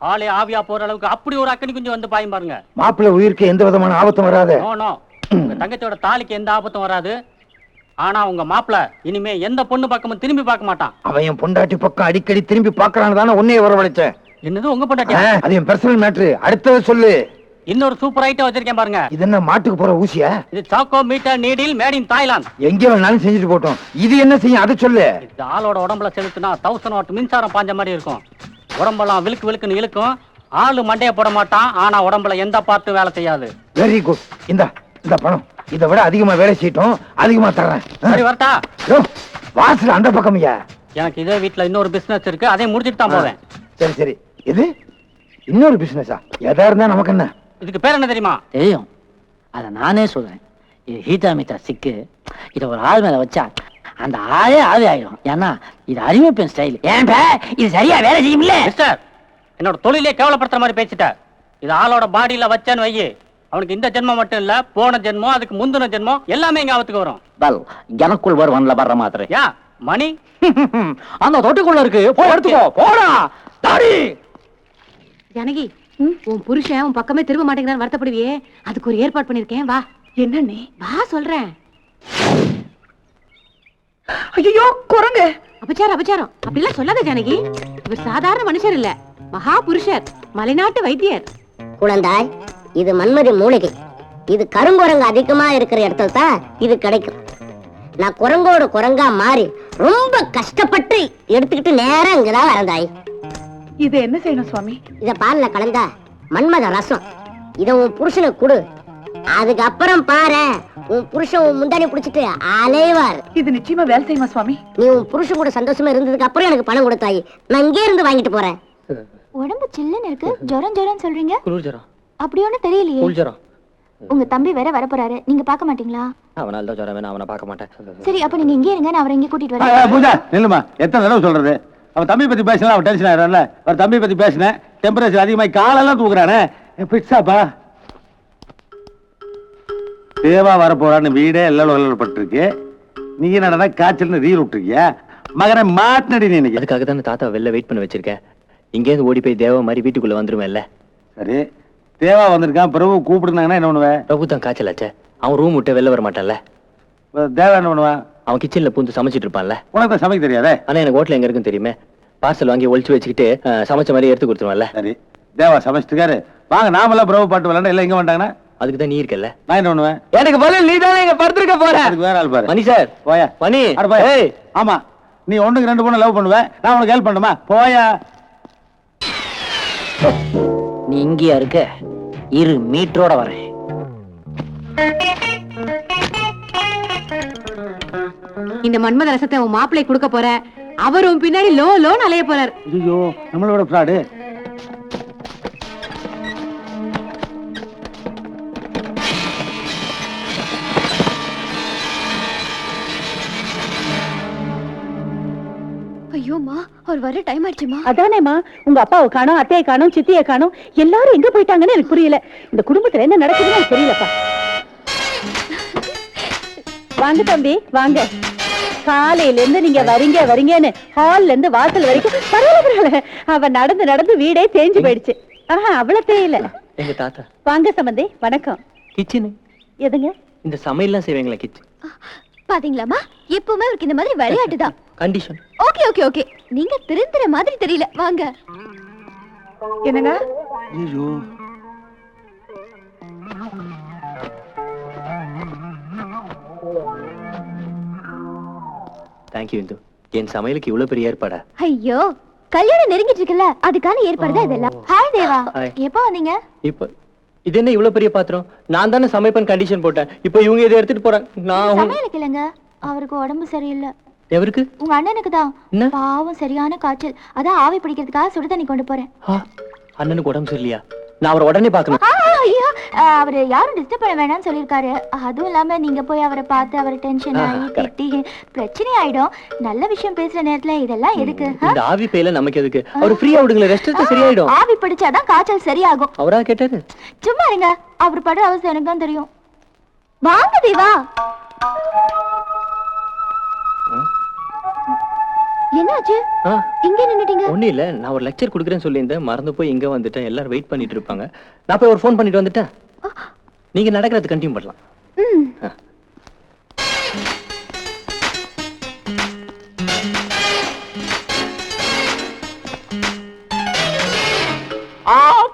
ஆளே ஆவியா போற அளவுக்கு அப்படி ஒரு அக்கனி குஞ்சு வந்து பாயும் பாருங்க. மாப்பிள்ளை உயிருக்கு எந்த விதமான ஆபத்தும் வராது. நோ நோ, உங்க தங்கச்சியோட தாலிக்கு எந்த ஆபத்தும் வராது. ஆனா உங்க மாப்பிள்ளை இனிமே எந்த பொண்ணு பக்கமும் திரும்பி பார்க்க மாட்டான். அவன் என் பொண்டாட்டி பக்கம் அடிக்கடி திரும்பி பாக்குறான்னு தானே உன்னையே வரவழைச்சேன். என்னது உங்க பொண்டாட்டியா? அது என் பர்சனல் மேட்ரு. அடுத்தது சொல்லு. இன்னொரு சூப்பர் ஐட்டம் வச்சிருக்கேன் பாருங்க. இது என்ன மாட்டுக்கு போற ஊசியா? இது சாக்கோ meter needle made in Thailand. எங்க வேணாலும் செஞ்சுட்டு போட்டோம். இது என்ன செய்யும் அதை சொல்லு. இது ஆளோட உடம்புல செலுத்தினா 1000 வாட் மின்சாரம் பாஞ்ச மாதிரி இருக்கும். உடம்பெல்லாம் விழுக்கு விழுக்குன்னு இழுக்கும். ஆளு மண்டைய போட மாட்டான், ஆனா உடம்புல எந்த பார்ட்டும் வேலை செய்யாது. Very good. இந்த பணம் இதை விட அதிகமா வேலை செய்யட்டும், அதிகமா தர்றேன். சரி வரட்டா? வாசல் அந்த பக்கம்யா. எனக்கு இதே வீட்டுல இன்னொரு பிசினஸ் இருக்கு, அதை முடிச்சிட்டு தான் போவேன். சரி சரி. இது இன்னொரு பிசினஸா? எதா இருந்தா நமக்கு என்ன? இதுக்கு பேர் என்ன தெரியுமா? தெரியும், அத நானே சொல்றேன். இது ஹீட்டா மீட்டா சிக்கு. இத ஒரு ஆள் மேல வச்சா அந்த ஆளே ஆவி ஆயிடும். ஏன்னா இது அறிவிப்பின் ஸ்டைல். ஏன் இது சரியா வேலை செய்யும்ல? மிஸ்டர், என்னோட தொழிலே கேவலப்படுத்துற மாதிரி பேசிட்ட. இது ஆளோட பாடியில வச்சேன்னு வையே, அவனுக்கு இந்த ஜென்மம் மட்டும் இல்ல, போன ஜென்மம், அதுக்கு முந்தின ஜென்மம் எல்லாமே இங்க ஆபத்துக்கு வரும். வெல், எனக்குள் வருவான்ல வர்ற மாதிரி. யா மணி அந்த தொட்டிக்குள்ள இருக்கு, போய் எடுத்துக்கோ. போடா தாடி. ஜானகி, உன் புருஷன் உன் பக்கமே திரும்ப மாட்டேங்கிறான்னு வருத்தப்படுவியே, அதுக்கு ஒரு ஏற்பாடு பண்ணிருக்கேன். வா. என்னண்ணே? வா சொல்றேன். ஐயோ குரங்கு. அபச்சாரம் அபச்சாரம் அப்படிலாம் சொல்லாத ஜானகி. இவர் சாதாரண மனுஷர் இல்ல, மகா புருஷர், மலைநாட்டு வைத்தியர். குழந்தாய், இது மன்மதி மூலிகை. இது கருங்குரங்கு அதிகமா இருக்கிற இடத்துல தான் இது கிடைக்கும். நான் குரங்கோட குரங்கா மாறி ரொம்ப கஷ்டப்பட்டு எடுத்துக்கிட்டு நேரம் இங்கதான் வரந்தாய். இது என்ன செய்யணும் சுவாமி? இத பால்ல கலந்தா மன்மத ரசம். இத உன் புருஷனுக்கு கொடு. அதுக்கப்புறம் பாரு, உன் புருஷன் உன் முந்தானி புடிச்சிட்டு அலைவார். இது நிச்சயமா வேலை செய்யுமா சுவாமி? நீ உன் புருஷன் கூட சந்தோஷமா இருந்ததுக்கு அப்புறம் எனக்கு பணம் கொடுத்தாய். நான் இங்கே இருந்து வாங்கிட்டு போறேன். உடம்பு சில்லுன்னு இருக்கு, ஜுரம் ஜுரம் சொல்றீங்க. குளிர் ஜரம். அப்படி ஒண்ணும் தெரியலையே. குளிர் ஜரம். உங்க தம்பி வேற வரப்போறாரு, நீங்க பார்க்க மாட்டீங்களா? அவனால தான் ஜரம் வேணும், அவனை பார்க்க மாட்டேன். சரி, அப்ப நீங்க இங்கே இருங்க, நான் அவரை இங்கே கூட்டிட்டு வரேன். பூஜா நில்லுமா, எத்தனை தடவை சொல்றது? அவன் தம்பி பத்தி பேசினா அவன் டென்ஷன் ஆயிடும்ல. அவர் தம்பி பத்தி பேசினேன், டெம்பரேச்சர் அதிகமாகி காலெல்லாம் தூக்குறானே. பிட்ஸாப்பா, தேவா வரப்போறான்னு வீடே எல்லாம் பட்டிருக்கு. நீ என்னடா காய்ச்சல்னு ரீல் விட்டுருக்கியா? மகனை மாட்டினடி நீ. இன்னைக்கு அதுக்காக தானே தாத்தா வெளில வெயிட் பண்ண வச்சிருக்கேன். இங்கேருந்து ஓடி போய் தேவா மாதிரி வீட்டுக்குள்ள வந்துருவேன்ல. சரி, தேவா வந்திருக்கான், பிரபு கூப்பிடுனாங்கன்னா என்ன பண்ணுவேன்? பிரபு தான் காய்ச்சலாச்சே, அவன் ரூம் விட்டு வெளில வர மாட்டான்ல. தேவா என்ன பண்ணுவான்? அவன் கிச்சன்ல பூந்து சமைச்சிட்டு இருப்பான்ல. உனக்கு தான் சமைக்க தெரியாதே. ஆனா எனக்கு ஹோட்டல் எங்க இருக்குன்னு தெரியுமே. பார்சல் வாங்கி ஒளிச்சு வச்சுக்கிட்டு சமைச்ச மாதிரி எடுத்து கொடுத்துருவான்ல. சரி, தேவா சமைச்சிட்டுக்காரு, வாங்க நாமெல்லாம் பிரபு பாட்டு விளையாண்டு எல்லாம் எங்க வந்துட்டாங்கன்னா அதுக்கு தான் நீ இருக்கல. நான் என்ன பண்ணுவேன்? எனக்கு பதில் நீ தானே இங்க படுத்திருக்க போற. அதுக்கு வேற ஆள் பாரு. மணி சார், போயா மணி. அட போயா. ஆமா, நீ ஒண்ணுக்கு 2 பொண்ணு லவ் பண்ணுவேன், நான் உனக்கு ஹெல்ப் பண்ணுமா? போயா. நீ இங்கேயா இருக்க? இரு, மீட்டரோட வரேன். இந்த மன்மத ரசத்தை உன் மாப்பிள்ளை கொடுக்க போற. அவரும் பின்னாடி லோ லோன்னு அலைய போறார். ஐயோ, நம்மளோட ஃப்ராடு. ஐயோமா, அவர் வர டைம் ஆயிடுச்சுமா. அதானேமா, உங்க அப்பாவை காணோம், அத்தையை காணோம், சித்தியை காணோம், எல்லாரும் எங்க போயிட்டாங்கன்னு எனக்கு புரியல. இந்த குடும்பத்துல என்ன நடக்குதுன்னு எனக்கு தெரியலப்பா. வாங்க தம்பி, வாங்க. காலையில இருந்து நீங்க வரீங்கன்னு ஹால்ல இருந்து வாசல் வரைக்கும் பரவாயில்ல. அவ நடந்து நடந்து வீடே தேஞ்சு போயிடுச்சு. அவ்வளவு தேயில. எங்க தாத்தா. வாங்க சம்பந்தி, வணக்கம். கிச்சனு எதுங்க? இந்த சமையல்லாம் செய்வீங்களா கிச்சன்? பாத்தீங்களாமா, எப்பவுமே அவருக்கு இந்த மாதிரி விளையாட்டுதான். கண்டிஷன். ஓகே ஓகே ஓகே, நீங்க திருந்துற மாதிரி தெரியல. வாங்க. என்னங்க? ஐயோ, தேங்க்யூ இந்து. என் சமையலுக்கு இவ்வளவு பெரிய ஏற்பாடா? ஐயோ, கல்யாணம் நெருங்கிட்டு இருக்குல்ல, அதுக்கான ஏற்பாடு தான் இதெல்லாம். ஹாய் தேவா, எப்போ வந்தீங்க? இப்ப இது என்ன இவ்வளவு பெரிய பாத்திரம்? நான் தானே சமைப்பேன் கண்டிஷன் போட்டேன். இப்ப இவங்க இதை எடுத்துட்டு போறாங்க. நான் சமையலுக்கு இல்லைங்க, அவருக்கு உடம்பு சரியில்லை. எவருக்கு? உங்க அண்ணனுக்கு தான். பாவம், சரியான காய்ச்சல். அதான் ஆவி பிடிக்கிறதுக்காக சுடு தண்ணி கொண்டு போறேன். அண்ணனுக்கு உடம்பு சரியில்லையா? நான் அவரை உடனே பாக்கணும். ஐயோ, அவரு யாரும் டிஸ்டர்ப் பண்ண வேணாம்னு சொல்லிருக்காரு. அதுவும் இல்லாம நீங்க போய் அவரை பார்த்து அவரை டென்ஷன் ஆகி திட்டி பிரச்சனை ஆயிடும். நல்ல விஷயம் பேசுற நேரத்துல இதெல்லாம் எதுக்கு? இந்த ஆவி பேயில நமக்கு எதுக்கு? அவர் ஃப்ரீயா விடுங்களே, ரெஸ்ட் எடுத்தா சரியாயிடும். ஆவி பிடிச்சாதான் காய்ச்சல் சரியாகும். அவரா கேட்டாரு? சும்மா இருங்க, அவர் படுற அவஸ்தை எனக்கு தான் தெரியும். வாங்க தேவா. என்னாச்சு? இங்க நின்னுட்டீங்க? ஒண்ணு இல்ல, நான் ஒரு லெக்சர் குடுக்குறேன்னு சொல்லியிருந்தேன், மறந்து போய் இங்க வந்துட்டேன். எல்லாரும் வெயிட் பண்ணிட்டு இருப்பாங்க. நான் போய் ஒரு ஃபோன் பண்ணிட்டு வந்துட்டேன். நீங்க நடக்கிறது கண்டினியூ பண்ணலாம்.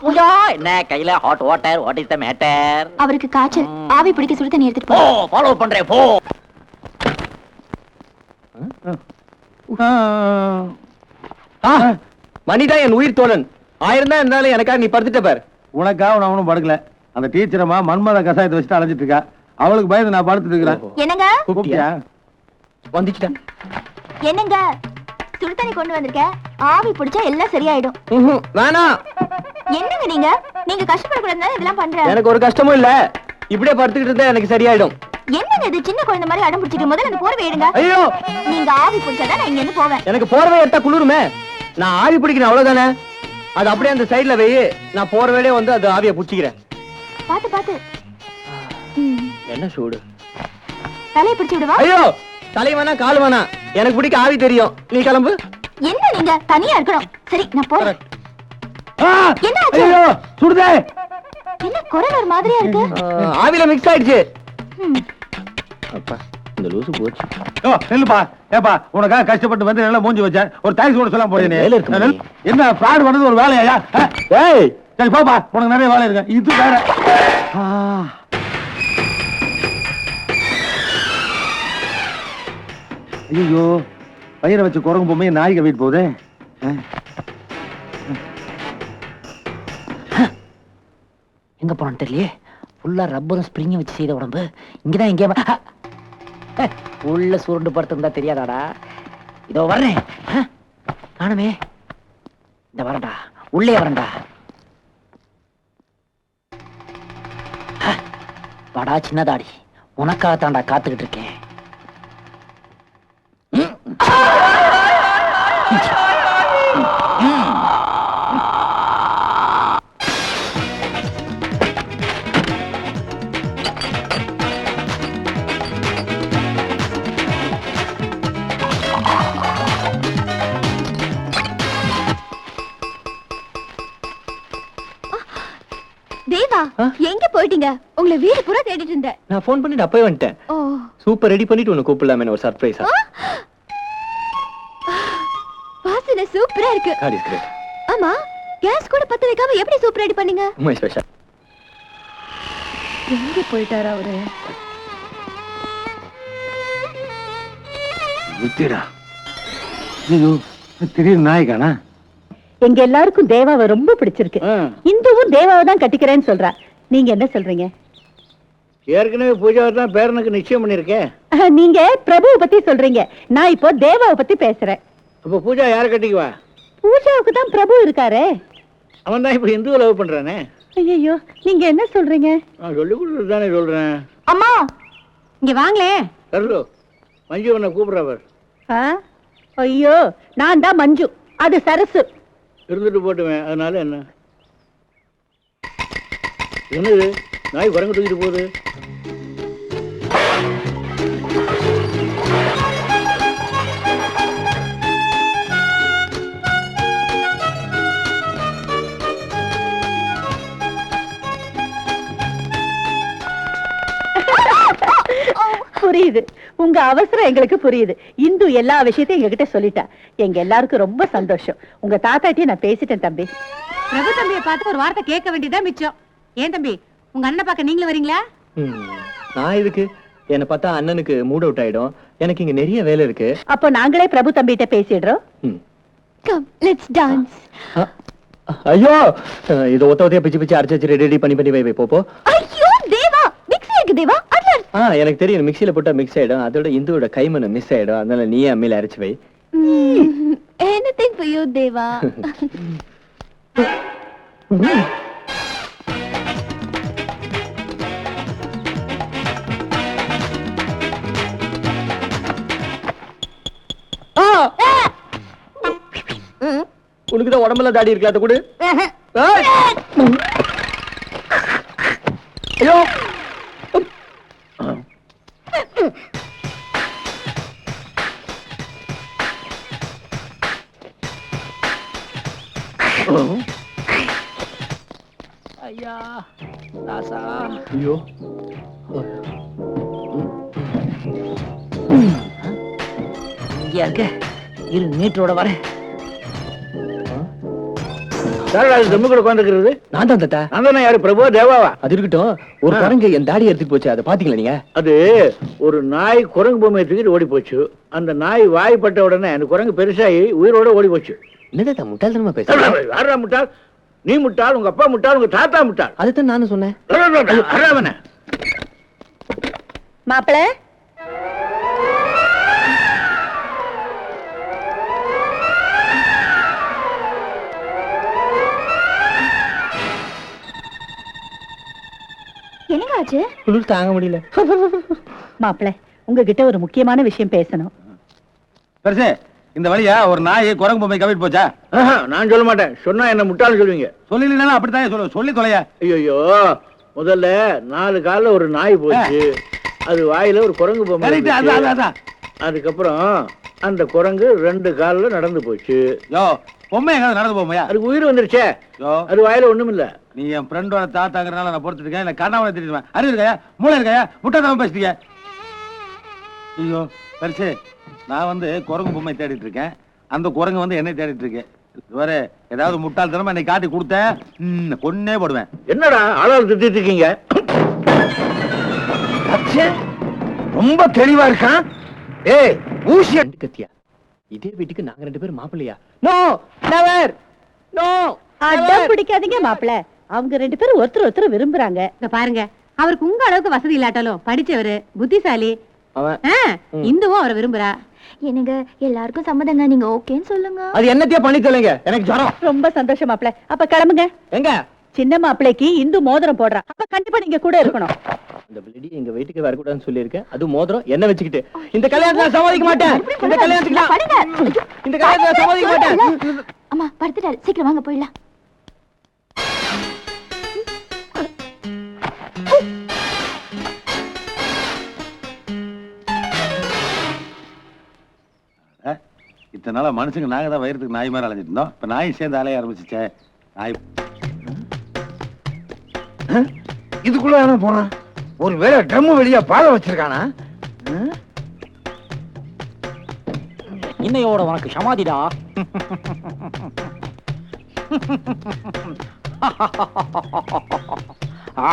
பூஜா, என்ன கையில hot water? What is the matter? அவருக்கு காய்ச்சல், ஆவி பிடிக்க சுடு தண்ணி எடுத்துட்டு போ. ஃபாலோ பண்றேன், போ. மணிதான் என் உயிர் தோழன். 1000 தான் இருந்தாலும் எனக்காக நீ படுத்துட்ட பாரு. உனக்காக நான் ஒன்றும் படுக்கல. அந்த டீச்சரமா மன்மத கசாயத்தை வச்சுட்டு அலைஞ்சிட்டு இருக்கா. அவளுக்கு பயந்து நான் படுத்துட்டு இருக்கிறேன். என்னங்க? கூப்பிட்டியா? வந்துச்சுட்டேன். என்னங்க? சுடு தண்ணி கொண்டு வந்திருக்கேன். ஆவி பிடிச்சா எல்லாம் சரியாயிடும். வேணாம். என்னங்க நீங்க? நீங்க கஷ்டப்படக்கூடாதுன்னு இதெல்லாம் பண்றேன். எனக்கு ஒரு கஷ்டமும் இல்ல. இப்படியே படுத்துக்கிட்டு இருந்தா எனக்கு சரியாயிடும். என்னங்க இது சின்ன குழந்தை மாதிரி அடம் பிடிச்சிட்டு? முதல்ல அந்த போர்வை எடுங்க. ஐயோ, நீங்க ஆவி பிடிச்சாதான் நான் இங்க இருந்து போவேன். எனக்கு போர்வை எடுத்தா குளிருமே. நான் ஆவி பிடிக்கிறேன், அவ்வளவுதானே. அது அப்படியே அந்த சைடுல வை, நான் போற வேலையே வந்து அது ஆவியை புடிச்சிக்கிறேன். பாத்து பாத்து. என்ன சூடு? தலையை பிடிச்சு விடுவா. ஐயோ, தலை வேணா கால் வேணா, எனக்கு பிடிக்க ஆவி தெரியும். நீ கிளம்பு. என்ன நீங்க தனியா இருக்கணும். சரி நான் போறேன். என்ன ஆச்சு? ஐயோ சுடுதே. என்ன குரல் ஒரு மாதிரியா இருக்கு? ஆவில மிக்ஸ் ஆயிடுச்சு. அப்பா இந்த லூசு போச்சு. ஓ நில்லுப்பா. ஏப்பா உனக்காக கஷ்டப்பட்டு வந்து நல்லா மூஞ்சி வச்சேன், ஒரு தேங்க்ஸ் கூட சொல்லாம போறேன். வேலை இருக்கு. என்ன ஃப்ராட் பண்ணது ஒரு வேலையா? ஏய் சரி பாப்பா, உனக்கு நிறைய வேலை இருக்கு. இது வேற. ஐயோ, பயிரை வச்சு குரங்கு பொம்மையை நாய் கவிட்டு போகுது. எங்க போனான்னு தெரியலையே. ஃபுல்லா ரப்பரும் ஸ்ப்ரிங் வச்சு செய்த உடம்பு. இங்கதான் எங்கேயா உள்ள சுருண்டு படுத்திருந்தா தெரியாதாடா. இதோ வர்றேன். நானுமே இந்த வரண்டா, உள்ளே வரண்டா. வாடா சின்னதாடி, உனக்காக தாண்டா காத்துக்கிட்டு இருக்கேன். தேவா, எங்க போயிட்டீங்க? உங்களை வீடு பூரா தேடிட்டு இருந்தேன். நான் ஃபோன் பண்ணிட்டு அப்பவே வந்துட்டேன். ஓ சூப்பர் ரெடி பண்ணிட்டு உன்னை கூப்பிடலாமே ஒரு சர்ப்ரைஸா. வாசனை சூப்பரா இருக்கு. God is great. ஆமா, கேஸ் கூட பத்த வைக்காம எப்படி சூப் ரெடி பண்ணீங்க? My special. எங்க போயிட்டாரா அவரு? வித்திடா. ஐயோ, திடீர்னு நாய்க்கானா? எங்க எல்லாருக்கும் தேவாவை ரொம்ப பிடிச்சிருக்கு. இந்துவும் தேவாவை தான் கட்டிக்கிறேன்னு சொல்றா. நீங்க என்ன சொல்றீங்க? ஏற்கனவே பூஜாவை தான் பேரனுக்கு நிச்சயம் பண்ணிருக்கேன். நீங்க பிரபுவை பத்தி சொல்றீங்க, நான் இப்போ தேவாவை பத்தி பேசுறேன். அப்ப பூஜா யார கட்டிக்குவா? பூஜாவுக்கு தான் பிரபு இருக்காரே. அவன் தான் இப்ப இந்துவை லவ் பண்றானே. ஐயோ, நீங்க என்ன சொல்றீங்க? நான் சொல்லி கொடுத்து தானே சொல்றேன். அம்மா இங்க வாங்களே. சரலு, மஞ்சு உன்னை கூப்பிடுறவர். ஐயோ, நான் தான் மஞ்சு, அது சரசு. இருந்துட்டு போட்டுவேன், அதனால என்ன? என்னது நாய் குரங்கு தூக்கிட்டு போகுது? புரியுது, உங்க அவசரம் எங்களுக்கு புரியுது. இந்து எல்லா விஷயத்தையும் எங்ககிட்ட சொல்லிட்டா. எங்க எல்லாருக்கும் ரொம்ப சந்தோஷம். உங்க தாத்தாட்டியும் நான் பேசிட்டேன் தம்பி. பிரபு தம்பியை பார்த்து ஒரு வார்த்தை கேட்க வேண்டியதா மிச்சம். ஏன் தம்பி, உங்க அண்ணனை பார்க்க நீங்களும் வரீங்களா? நான் இதுக்கு என்ன பார்த்தா அண்ணனுக்கு மூட் அவுட் ஆயிடும். எனக்கு இங்க நிறைய வேலை இருக்கு. அப்போ நாங்களே பிரபு தம்பிகிட்ட பேசிடுறோம். Come let's dance. ஐயோ, இது ஒத்த ஒத்தையா பிச்சு பிச்சு அரைச்சு ரெடி பண்ணி வை போ. ஐயோ தேவா, மிக்ஸி இருக்கு தேவா. எனக்கு தெரியும், மிக்ஸில போட்டா மிக்ஸ் ஆயிடும். அதோட இந்துவோட கைமணம் மிஸ் ஆயிடும். அதனால நீயே அம்மியில அரைச்சு வை. Anything for you தேவா. உனக்குதான் உடம்புல தாடி இருக்கு, அதை கொடு. ஐயோ, ஐயா ராசா. ஐயோ, இங்க இருக்க இரு, மீட்டரோட வரேன். தம்மு கூட உட்காந்துருக்கிறது நான் தான் தாத்தா. நான் தானே. யாரு, பிரபு தேவாவா? அது இருக்கட்டும், ஒரு குரங்கு என் தாடி எடுத்துட்டு போச்சு, அதை பாத்தீங்களா நீங்க? அது ஒரு நாய் குரங்கு பொம்மையை தூக்கிட்டு ஓடி போச்சு. அந்த நாய் வாய்ப்பட்ட உடனே அந்த குரங்கு பெருசாகி உயிரோட ஓடி போச்சு. என்னதா முட்டாள்தனமா பேச? யாரா முட்டாள்? நீ முட்டாள், உங்க அப்பா முட்டாள், உங்க தாத்தா முட்டாள். அதுதான் நானும் சொன்னேன். மாப்பிள, என்னங்க ஆச்சு? குளிர் தாங்க முடியல. மாப்பிள, உங்ககிட்ட ஒரு முக்கியமான விஷயம் பேசணும். பெருசே, இந்த வழியா ஒரு நாய் குரங்கு பொம்மை கவிட்டு போச்சா? நான் சொல்ல மாட்டேன், சொன்னா என்ன முட்டாள் சொல்லுவீங்க. சொல்லலாம் அப்படித்தான் சொல்லு, சொல்லி தொலையா. ஐயோ, முதல்ல 4 கால்ல ஒரு நாய் போச்சு, அது வாயில ஒரு குரங்கு பொம்மை இருந்துச்சு. அதுக்கப்புறம் அந்த குரங்கு 2 கால்ல நடந்து போச்சு. யோ, பொம்மை எங்க நடந்து போமையா? அதுக்கு உயிர் வந்துருச்சே. யோ, அது வாயில ஒண்ணும் இல்ல. நீ என் ஃப்ரெண்டோட தாத்தாங்கிறனால நான் பொறுத்துட்டு இருக்கேன். இல்ல கண்ணாவனை திட்டுவேன். அறிவு இருக்காயா? மூளை இருக்காயா? முட்டாள்தனமா பேசிட்டீங்க. ஐயோ பெருசு, நான் வந்து குரங்கு பொம்மை தேடிட்டு இருக்கேன், அந்த குரங்கு வந்து என்னை தேடிட்டு இருக்கேன். வேற ஏதாவது முட்டாள்தனமா என்னை காட்டி கொடுத்தேன் கொன்னே போடுவேன். என்னடா ஆளாள் திட்டிட்டு இருக்கீங்க? ரொம்ப தெளிவா இருக்கான். ஏய் ஊசி கத்தியா, இதே வீட்டுக்கு நாங்க 2 பேரும் மாப்பிள்ளையா? No never no. அடம் பிடிக்காதீங்க மாப்பிள, அவங்க 2 பேரும் ஒருத்தர் விரும்புறாங்க. இங்க பாருங்க, அவருக்கு உங்க அளவுக்கு வசதி இல்லாட்டாலும் படிச்சவரு, புத்திசாலி. இந்துவும் அவரை விரும்புறா. எனக்கு எல்லாருக்கும் சம்மதங்க, நீங்க ஓகேன்னு சொல்லுங்க. அது என்னத்தையே பண்ணி சொல்லுங்க, எனக்கு ஜரம். ரொம்ப சந்தோஷம் மாப்பிள. அப்ப கிளம்புங்க. எங்க சின்ன மாப்பிளைக்கு இந்து மோதிரம் போடுறா, அப்ப கண்டிப்பா நீங்க கூட இருக்கணும். இந்த பிளடி எங்க வீட்டுக்கு வரக்கூடாதுன்னு சொல்லியிருக்கேன், அது மோதிரம் என்ன வச்சுக்கிட்டு. இந்த கல்யாணத்துல சம்மதிக்க மாட்டேன். இந்த கல்யாணத்துக்கு சம்மதிக்க மாட்டேன். அம்மா படுத்துட்டாரு, சீக்கிரம் வாங்க போயிடலாம். இத்தனை நாளா மனுஷங்க நாங்க தான் வயிறதுக்கு நாய் மாதிரி அலைஞ்சிட்டு இருந்தோம். இப்ப நாய் சேர்ந்து அலைய ஆரம்பிச்சுச்சே. நாய் இதுக்குள்ள போனான். ஒரு வேளை ட்ரம் வெளியா பால வச்சிருக்கானா? இன்னையோட உனக்கு சமாதிடா. ஆ